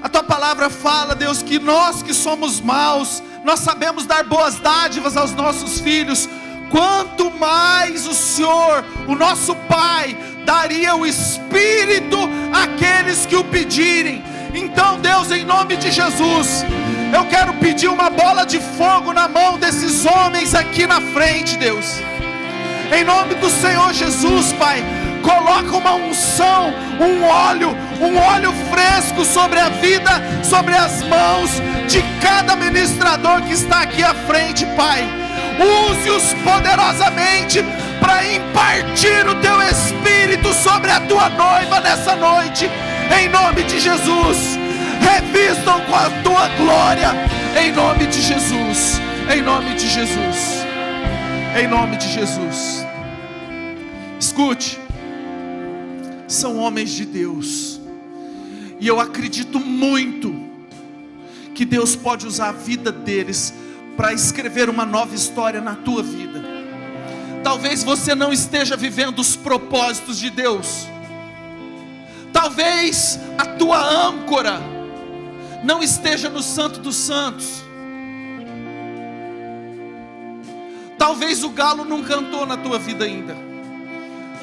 A Tua palavra fala, Deus, que nós que somos maus, nós sabemos dar boas dádivas aos nossos filhos. Quanto mais o Senhor, o nosso Pai, daria o Espírito àqueles que o pedirem. Então, Deus, em nome de Jesus, eu quero pedir uma bola de fogo na mão desses homens aqui na frente, Deus. Em nome do Senhor Jesus, Pai, coloca uma unção, um óleo fresco sobre a vida, sobre as mãos de cada ministrador que está aqui à frente, Pai. Use-os poderosamente para impartir o Teu Espírito sobre a Tua noiva nessa noite, em nome de Jesus. Revistam com a Tua glória, em nome de Jesus, em nome de Jesus, em nome de Jesus. Escute, são homens de Deus, e eu acredito muito que Deus pode usar a vida deles para escrever uma nova história na tua vida. Talvez você não esteja vivendo os propósitos de Deus, talvez a tua âncora não esteja no Santo dos Santos, talvez o galo não cantou na tua vida ainda,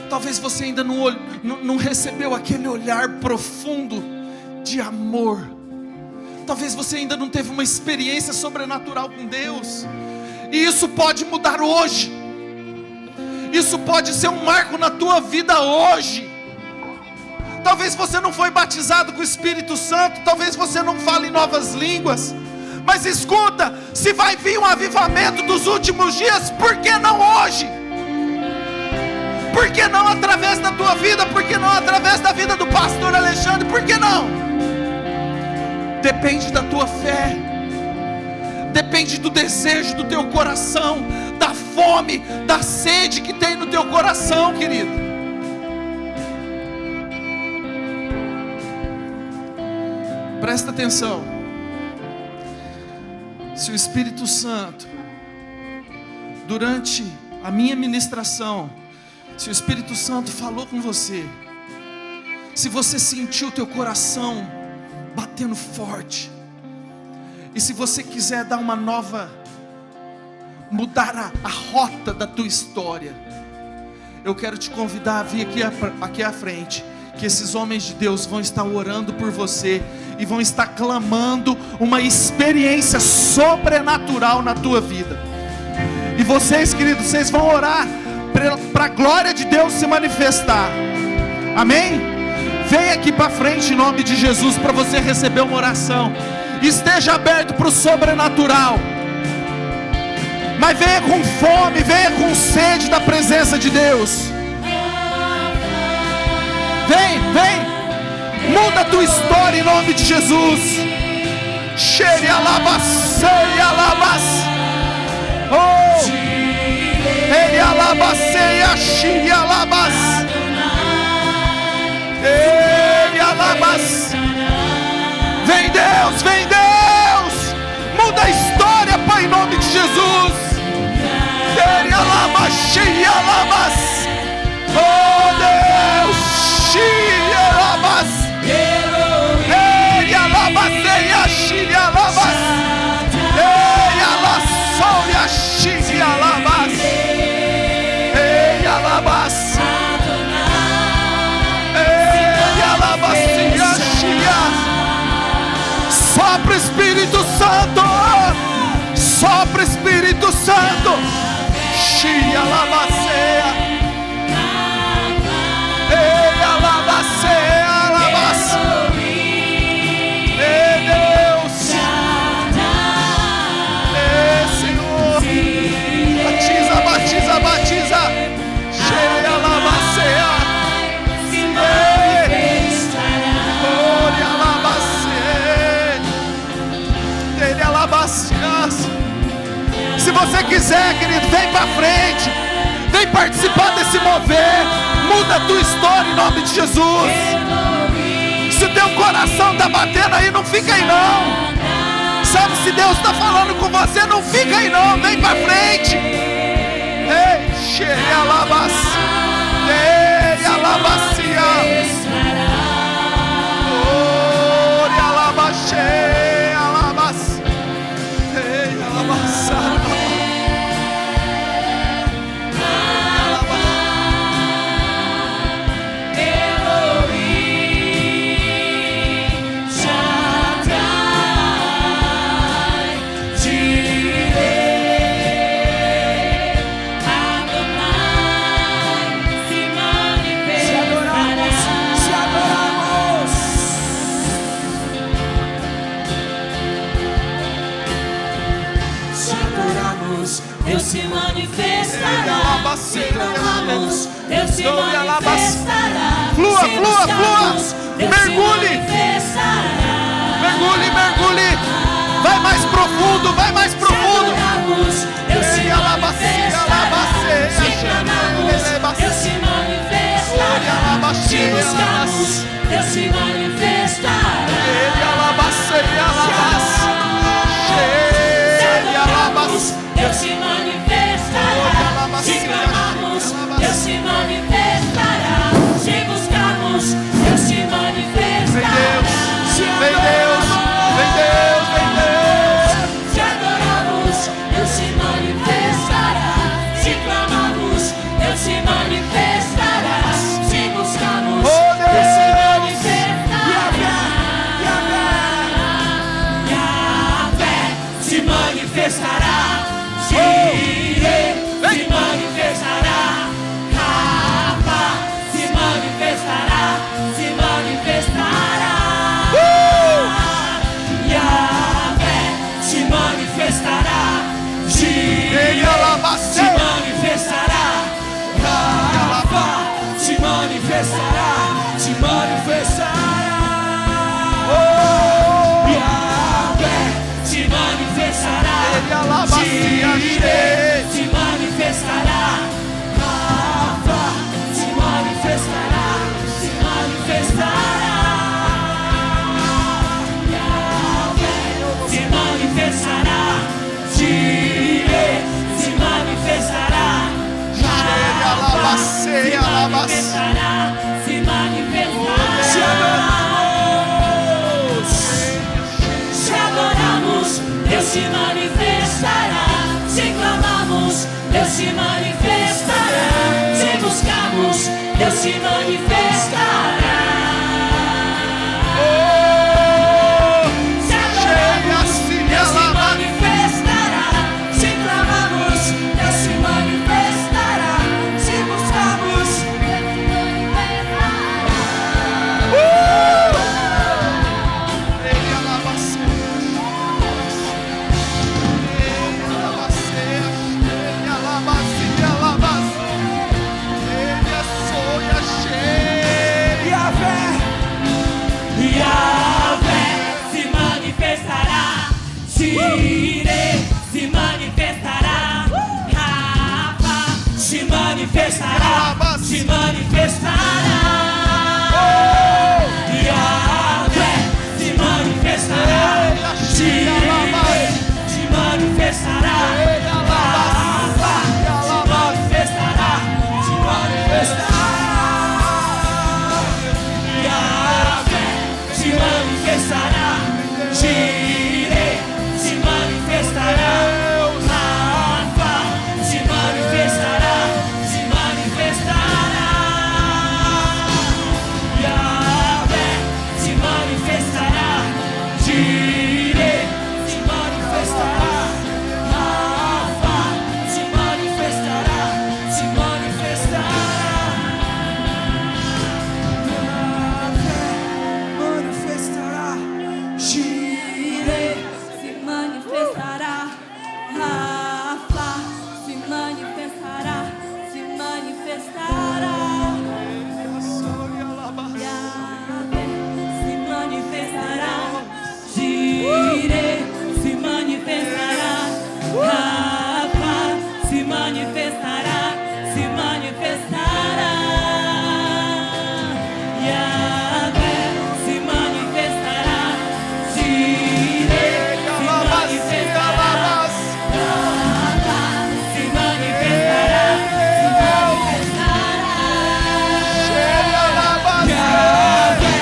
talvez você ainda não recebeu aquele olhar profundo de amor, talvez você ainda não teve uma experiência sobrenatural com Deus, e isso pode mudar hoje, isso pode ser um marco na tua vida hoje. Talvez você não foi batizado com o Espírito Santo, talvez você não fale em novas línguas, mas escuta, se vai vir um avivamento dos últimos dias, por que não hoje? Por que não através da tua vida? Por que não através da vida do pastor Alexandre? Por que não? Depende da tua fé, depende do desejo do teu coração, da fome, da sede que tem no teu coração, querido. Presta atenção. Se o Espírito Santo, durante a minha ministração, se o Espírito Santo falou com você, se você sentiu o teu coração batendo forte, E se você quiser dar uma nova, mudar a rota da tua história, eu quero te convidar a vir aqui à frente, que esses homens de Deus vão estar orando por você e vão estar clamando uma experiência sobrenatural na tua vida. E vocês, queridos, vocês vão orar para a glória de Deus se manifestar. Amém? Vem aqui para frente em nome de Jesus para você receber uma oração. Esteja aberto para o sobrenatural, mas venha com fome, venha com sede da presença de Deus. Vem, muda a tua história em nome de Jesus. Cheia alabaceia alabas, oh, ele alabaceia cheia alabas, ele alabas. Vem Deus, muda a história, Pai, em nome de Jesus. Ele alabas cheia alabas, oh Deus, cheia alabas, ele alabaceia cheia alabas, ele alaçoia cheia alabas, ele alabas, ele alabaceia cheia. Sopra Espírito Santo, sopra Espírito Santo, cheia alabaceia, ele alabaceia alabas, ei Deus, ei Senhor, batiza, cheia alabaceia, se você quiser, querido, vem para frente, vem participar desse mover, muda a tua história em nome de Jesus. Se o teu coração está batendo aí, não fica aí não. Sabe, se Deus está falando com você, não fica aí não, vem para frente. Ei, cheia alabas, ei alabacia, oh, alabas, cheia alabas, ei alabaça. Deus se manifestará, se clamamos, Deus se manifestará. Flua, mergulhe, vai mais profundo, Deus se manifestará, se clamamos, Deus se manifestará, se buscamos, Deus se manifestará. Deus se manifestará, se clamamos, Deus se manifestará, se buscamos, Deus se manifestará. Vem Deus, se adoramos, Deus se manifestará, se clamamos, Deus se manifestará, se buscamos, Deus se manifestará. manifestará. Jireh se manifestará. Rafa se manifestará. Se manifestará. Yahvé se manifestará. Jireh se manifestará. Rafa se manifestará. Se manifestará. Manifestará. Jireh se manifestará. Rafa se manifestará. Se manifestará. Yahvé se manifestará. Jireh se manifestará. Rafa se manifestará. Se manifestará. Yahvé se manifestará. Jireh se manifestará. Rafa se manifestará. Se manifestará. Yahvé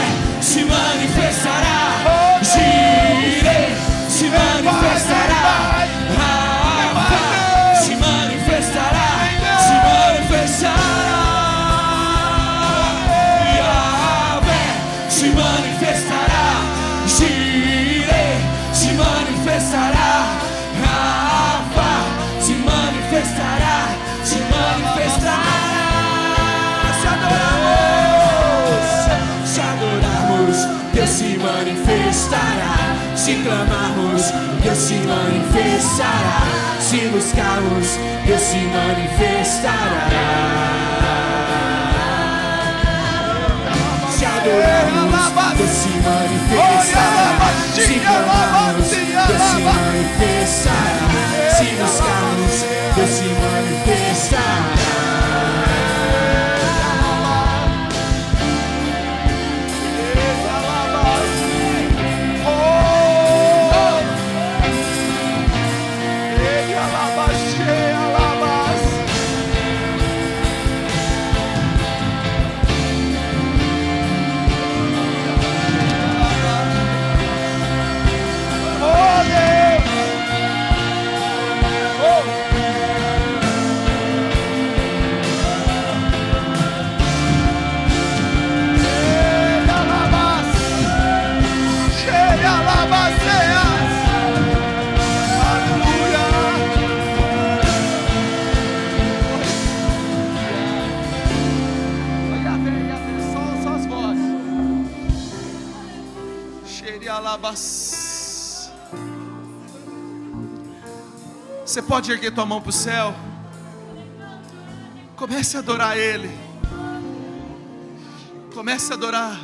se manifestará. Jireh se manifestará. Rafa se manifestará. Se manifestará. Yahvé se manifestará. Jireh se manifestará. Rafa se manifestará. Se manifestará. Se adorarmos, Deus se manifestará. Se clamarmos, Deus se manifestará. Se buscarmos, Deus se manifestará. Se adorarmos, Deus se manifestará. Se clamarmos, Deus se manifestará. Se buscarmos, Deus se manifestará. Você pode erguer tua mão para o céu. Comece a adorar Ele. Comece a adorar.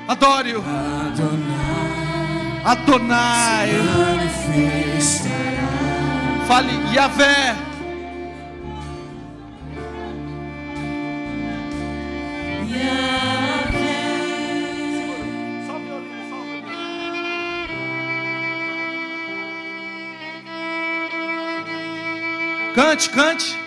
Adore-o. Adonai. Fale Yahvé. Cante, cante.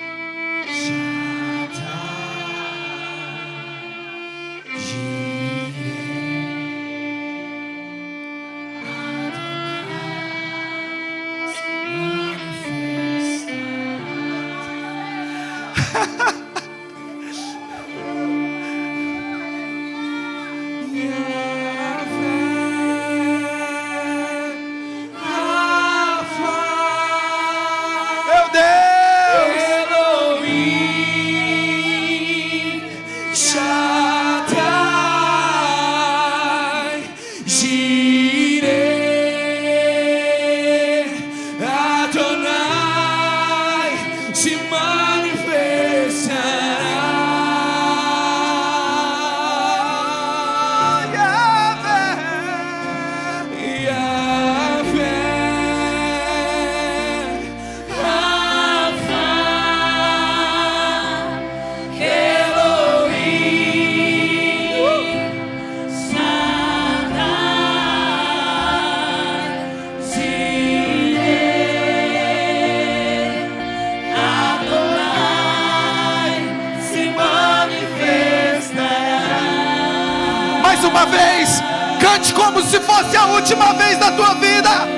Meu Deus! Elohim Shaddai Jireh Adonai se manifestará. se fosse a última vez da tua vida.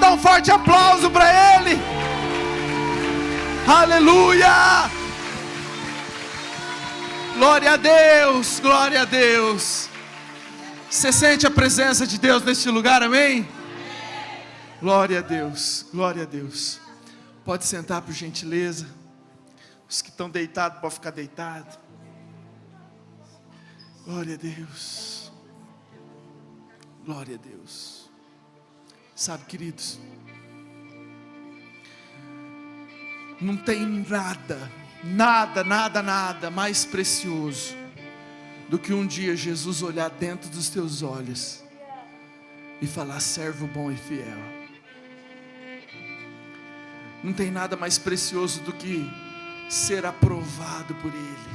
Dá um forte aplauso para Ele. Aleluia! Glória a Deus, glória a Deus. Você sente a presença de Deus neste lugar, amém? Glória a Deus, glória a Deus. Pode sentar por gentileza. Os que estão deitados podem ficar deitados. Glória a Deus. Glória a Deus. Sabe, queridos, não tem nada mais precioso do que um dia Jesus olhar dentro dos teus olhos e falar: servo bom e fiel. Não tem nada mais precioso do que ser aprovado por Ele.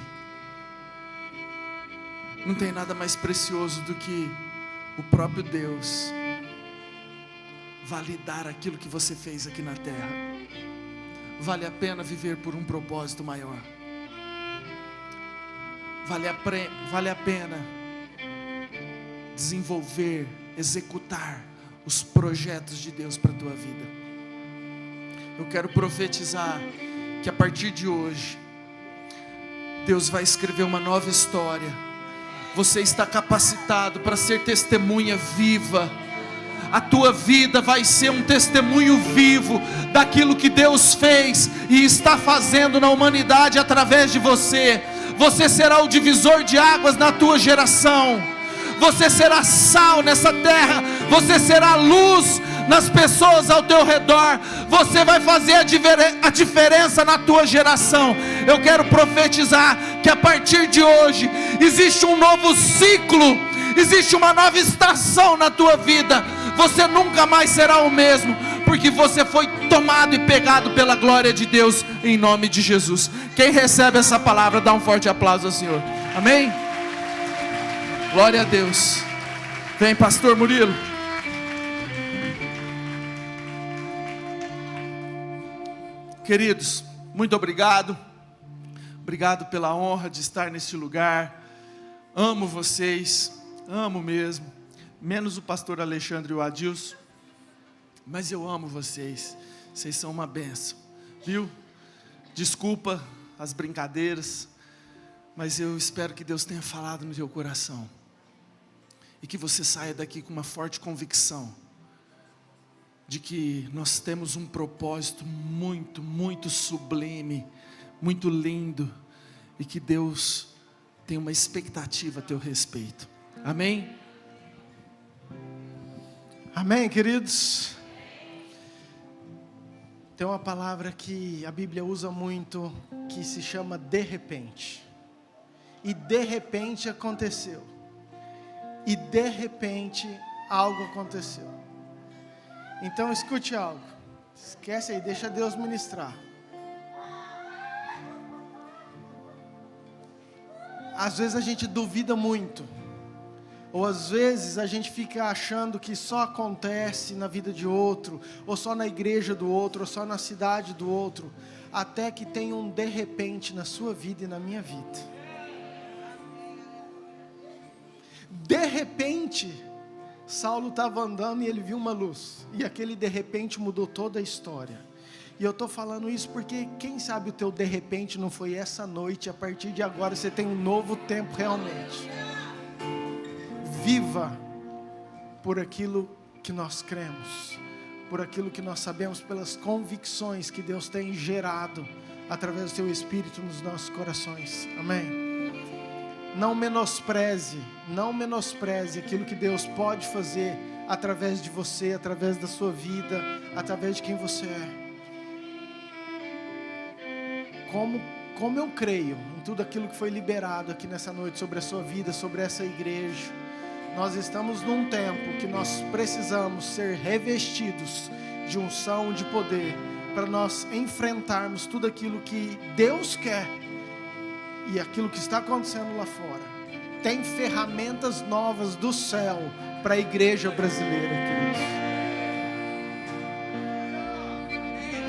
Não tem nada mais precioso do que o próprio Deus validar aquilo que você fez aqui na terra. Vale a pena viver por um propósito maior. Vale a pena desenvolver, executar os projetos de Deus para a tua vida. Eu quero profetizar que a partir de hoje Deus vai escrever uma nova história. Você está capacitado para ser testemunha viva. A tua vida vai ser um testemunho vivo daquilo que Deus fez e está fazendo na humanidade através de você. Você será o divisor de águas na tua geração. Você será sal nessa terra. Você será luz nas pessoas ao teu redor. Você vai fazer a diferença na tua geração. Eu quero profetizar que a partir de hoje existe um novo ciclo, existe uma nova estação na tua vida. Você nunca mais será o mesmo, porque você foi tomado e pegado pela glória de Deus, em nome de Jesus. Quem recebe essa palavra, dá um forte aplauso ao Senhor. Amém? Glória a Deus. Vem, pastor Murilo. Queridos, muito obrigado. Obrigado pela honra de estar neste lugar. Amo vocês, amo mesmo. Menos o pastor Alexandre e o Adilson, mas eu amo vocês. Vocês são uma bênção, viu? Desculpa as brincadeiras, mas eu espero que Deus tenha falado no teu coração e que você saia daqui com uma forte convicção de que nós temos um propósito muito, muito sublime, muito lindo, e que Deus tem uma expectativa a teu respeito. Amém? Amém, queridos? Tem uma palavra que a Bíblia usa muito, que se chama de repente. E de repente aconteceu. E de repente algo aconteceu. Então escute algo. Esquece aí, deixa Deus ministrar. Às vezes a gente duvida muito. Ou às vezes a gente fica achando que só acontece na vida de outro, ou só na igreja do outro, ou só na cidade do outro, até que tem um de repente na sua vida e na minha vida. De repente, Saulo estava andando e ele viu uma luz, e aquele de repente mudou toda a história. E eu estou falando isso porque quem sabe o teu de repente não foi essa noite, a partir de agora você tem um novo tempo realmente. Viva por aquilo que nós cremos, por aquilo que nós sabemos, pelas convicções que Deus tem gerado através do seu Espírito nos nossos corações. Amém? Não menospreze aquilo que Deus pode fazer através de você, através da sua vida, através de quem você é. Como eu creio em tudo aquilo que foi liberado aqui nessa noite sobre a sua vida, sobre essa igreja, Nós estamos num tempo que nós precisamos ser revestidos de unção, de poder, para nós enfrentarmos tudo aquilo que Deus quer e aquilo que está acontecendo lá fora. Tem ferramentas novas do céu para a igreja brasileira, queridos.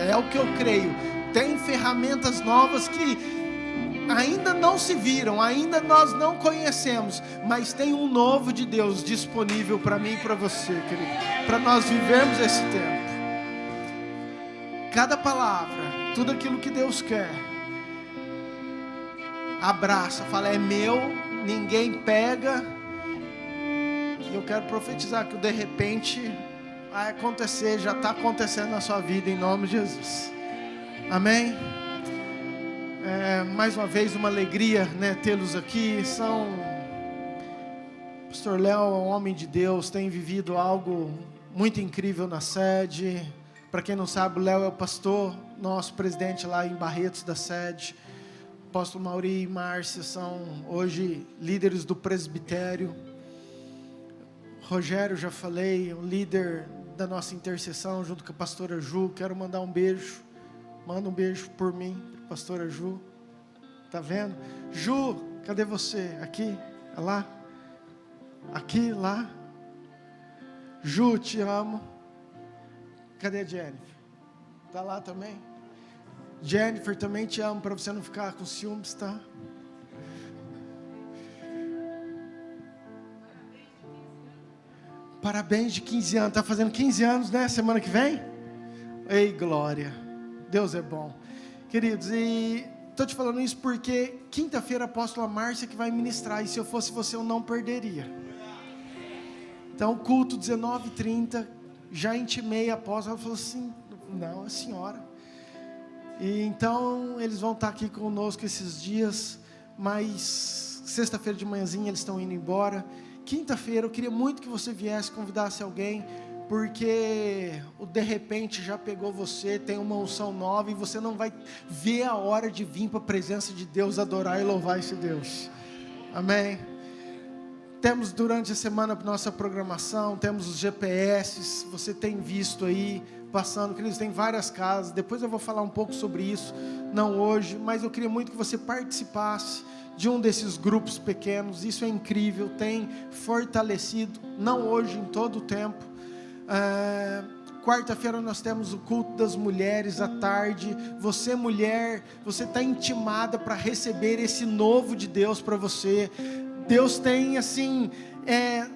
É o que eu creio. Tem ferramentas novas que ainda não se viram, ainda nós não conhecemos, mas tem um novo de Deus disponível para mim e para você, querido, para nós vivermos esse tempo. Cada palavra, tudo aquilo que Deus quer, abraça, fala, é meu, ninguém pega. E eu quero profetizar que o de repente vai acontecer, já está acontecendo na sua vida, em nome de Jesus. Amém? Mais uma vez uma alegria, né, tê-los aqui. Pastor Léo é um homem de Deus, tem vivido algo muito incrível na sede. Para quem não sabe, o Léo é o pastor, nosso presidente lá em Barretos da sede. O apóstolo Mauri e Márcia são hoje líderes do presbitério. Rogério, já falei, o líder da nossa intercessão junto com a pastora Ju. Quero mandar um beijo. Manda um beijo por mim, pastora Ju. Tá vendo? Ju, cadê você? Aqui? É lá? Aqui, lá? Ju, te amo. Cadê a Jennifer? Tá lá também? Jennifer, também te amo, para você não ficar com ciúmes, tá? Parabéns de 15 anos. Tá fazendo 15 anos, né? Semana que vem? Ei, glória. Deus é bom. Queridos, e estou te falando isso porque quinta-feira a apóstola Márcia que vai ministrar, e se eu fosse você eu não perderia. Então, culto 19h30, já intimei a apóstola, ela falou assim, não, a senhora. E então, eles vão estar aqui conosco esses dias, mas sexta-feira de manhãzinha eles estão indo embora. Quinta-feira eu queria muito que você viesse, convidasse alguém, porque o de repente já pegou você, tem uma unção nova e você não vai ver a hora de vir para a presença de Deus, adorar e louvar esse Deus. Amém? Temos durante a semana nossa programação, temos os GPS, você tem visto aí, passando, queridos, tem várias casas, depois eu vou falar um pouco sobre isso, não hoje, mas eu queria muito que você participasse de um desses grupos pequenos. Isso é incrível, tem fortalecido, não hoje, em todo o tempo. Quarta-feira nós temos o culto das mulheres à tarde. Você, mulher, você está intimada para receber esse novo de Deus para você. Deus tem assim,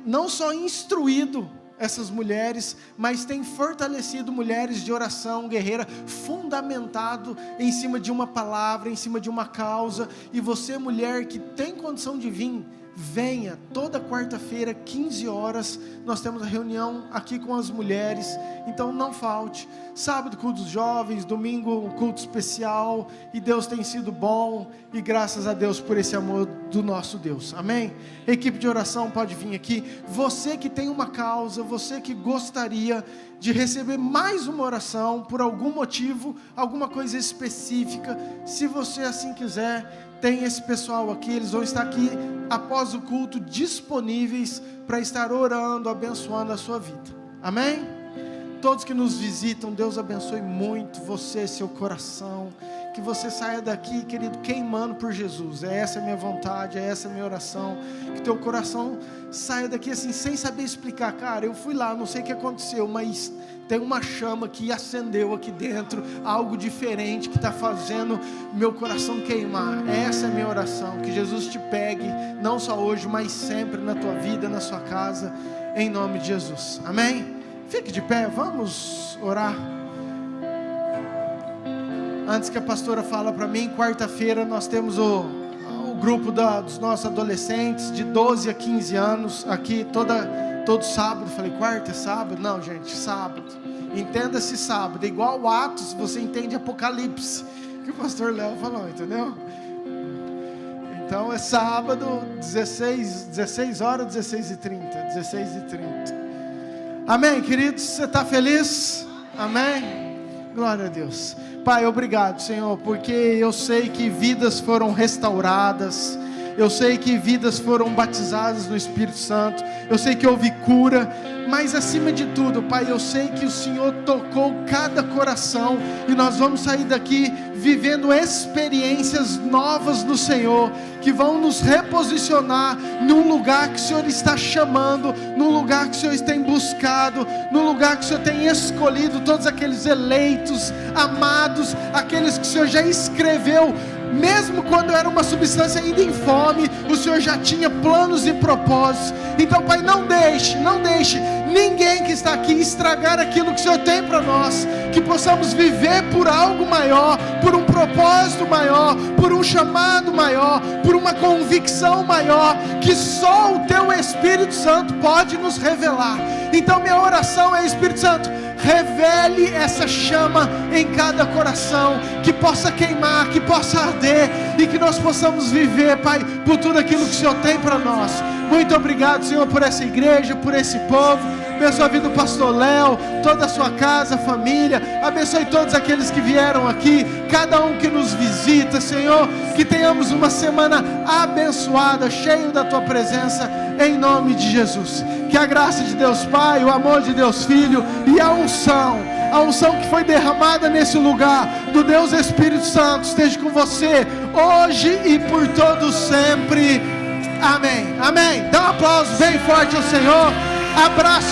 não só instruído essas mulheres, mas tem fortalecido mulheres de oração guerreira, fundamentado em cima de uma palavra, em cima de uma causa. E você, mulher que tem condição de vir, venha. Toda quarta-feira, 15 horas, nós temos a reunião aqui com as mulheres, então não falte. Sábado, culto dos jovens, domingo, um culto especial, e Deus tem sido bom, e graças a Deus por esse amor do nosso Deus, amém? Equipe de oração pode vir aqui. Você que tem uma causa, você que gostaria de receber mais uma oração, por algum motivo, alguma coisa específica, se você assim quiser, tem esse pessoal aqui, eles vão estar aqui após o culto, disponíveis para estar orando, abençoando a sua vida, amém? Todos que nos visitam, Deus abençoe muito você, seu coração, que você saia daqui, querido, queimando por Jesus. Essa é a minha vontade, essa é a minha oração, que teu coração saia daqui assim, sem saber explicar. Cara, eu fui lá, não sei o que aconteceu, mas tem uma chama que acendeu aqui dentro, algo diferente que está fazendo meu coração queimar. Essa é a minha oração, que Jesus te pegue, não só hoje, mas sempre na tua vida, na sua casa, em nome de Jesus, amém? Fique de pé, vamos orar. Antes que a pastora fala para mim, quarta-feira nós temos o grupo dos nossos adolescentes, de 12 a 15 anos, aqui todo sábado. Falei, quarta é sábado? Não, gente, sábado. Entenda-se sábado, igual o Atos, você entende Apocalipse, que o pastor Léo falou, entendeu? Então é sábado, 16 horas, 16h30, 16h30. Amém, queridos? Você está feliz? Amém? Glória a Deus. Pai, obrigado, Senhor, porque eu sei que vidas foram restauradas, eu sei que vidas foram batizadas no Espírito Santo, eu sei que houve cura, mas acima de tudo, Pai, eu sei que o Senhor tocou cada coração, e nós vamos sair daqui vivendo experiências novas no Senhor, que vão nos reposicionar num lugar que o Senhor está chamando, num lugar que o Senhor tem buscado, num lugar que o Senhor tem escolhido, todos aqueles eleitos, amados, aqueles que o Senhor já escreveu, mesmo quando era uma substância ainda informe, o Senhor já tinha planos e propósitos. Então, Pai, não deixe ninguém que está aqui estragar aquilo que o Senhor tem para nós, que possamos viver por algo maior, por um propósito maior, por um chamado maior, por uma convicção maior, que só o Teu Espírito Santo pode nos revelar. Então minha oração é: Espírito Santo, revele essa chama em cada coração, que possa queimar, que possa arder, e que nós possamos viver, Pai, por tudo aquilo que o Senhor tem para nós. Muito obrigado, Senhor, por essa igreja, por esse povo. Abençoe a vida do pastor Léo, toda a sua casa, família. Abençoe todos aqueles que vieram aqui, cada um que nos visita, Senhor. Que tenhamos uma semana abençoada, cheio da Tua presença, em nome de Jesus. Que a graça de Deus Pai, o amor de Deus Filho e a unção que foi derramada nesse lugar, do Deus Espírito Santo, esteja com você, hoje e por todo sempre. Amém, amém. Dá um aplauso bem forte ao Senhor. Abraço.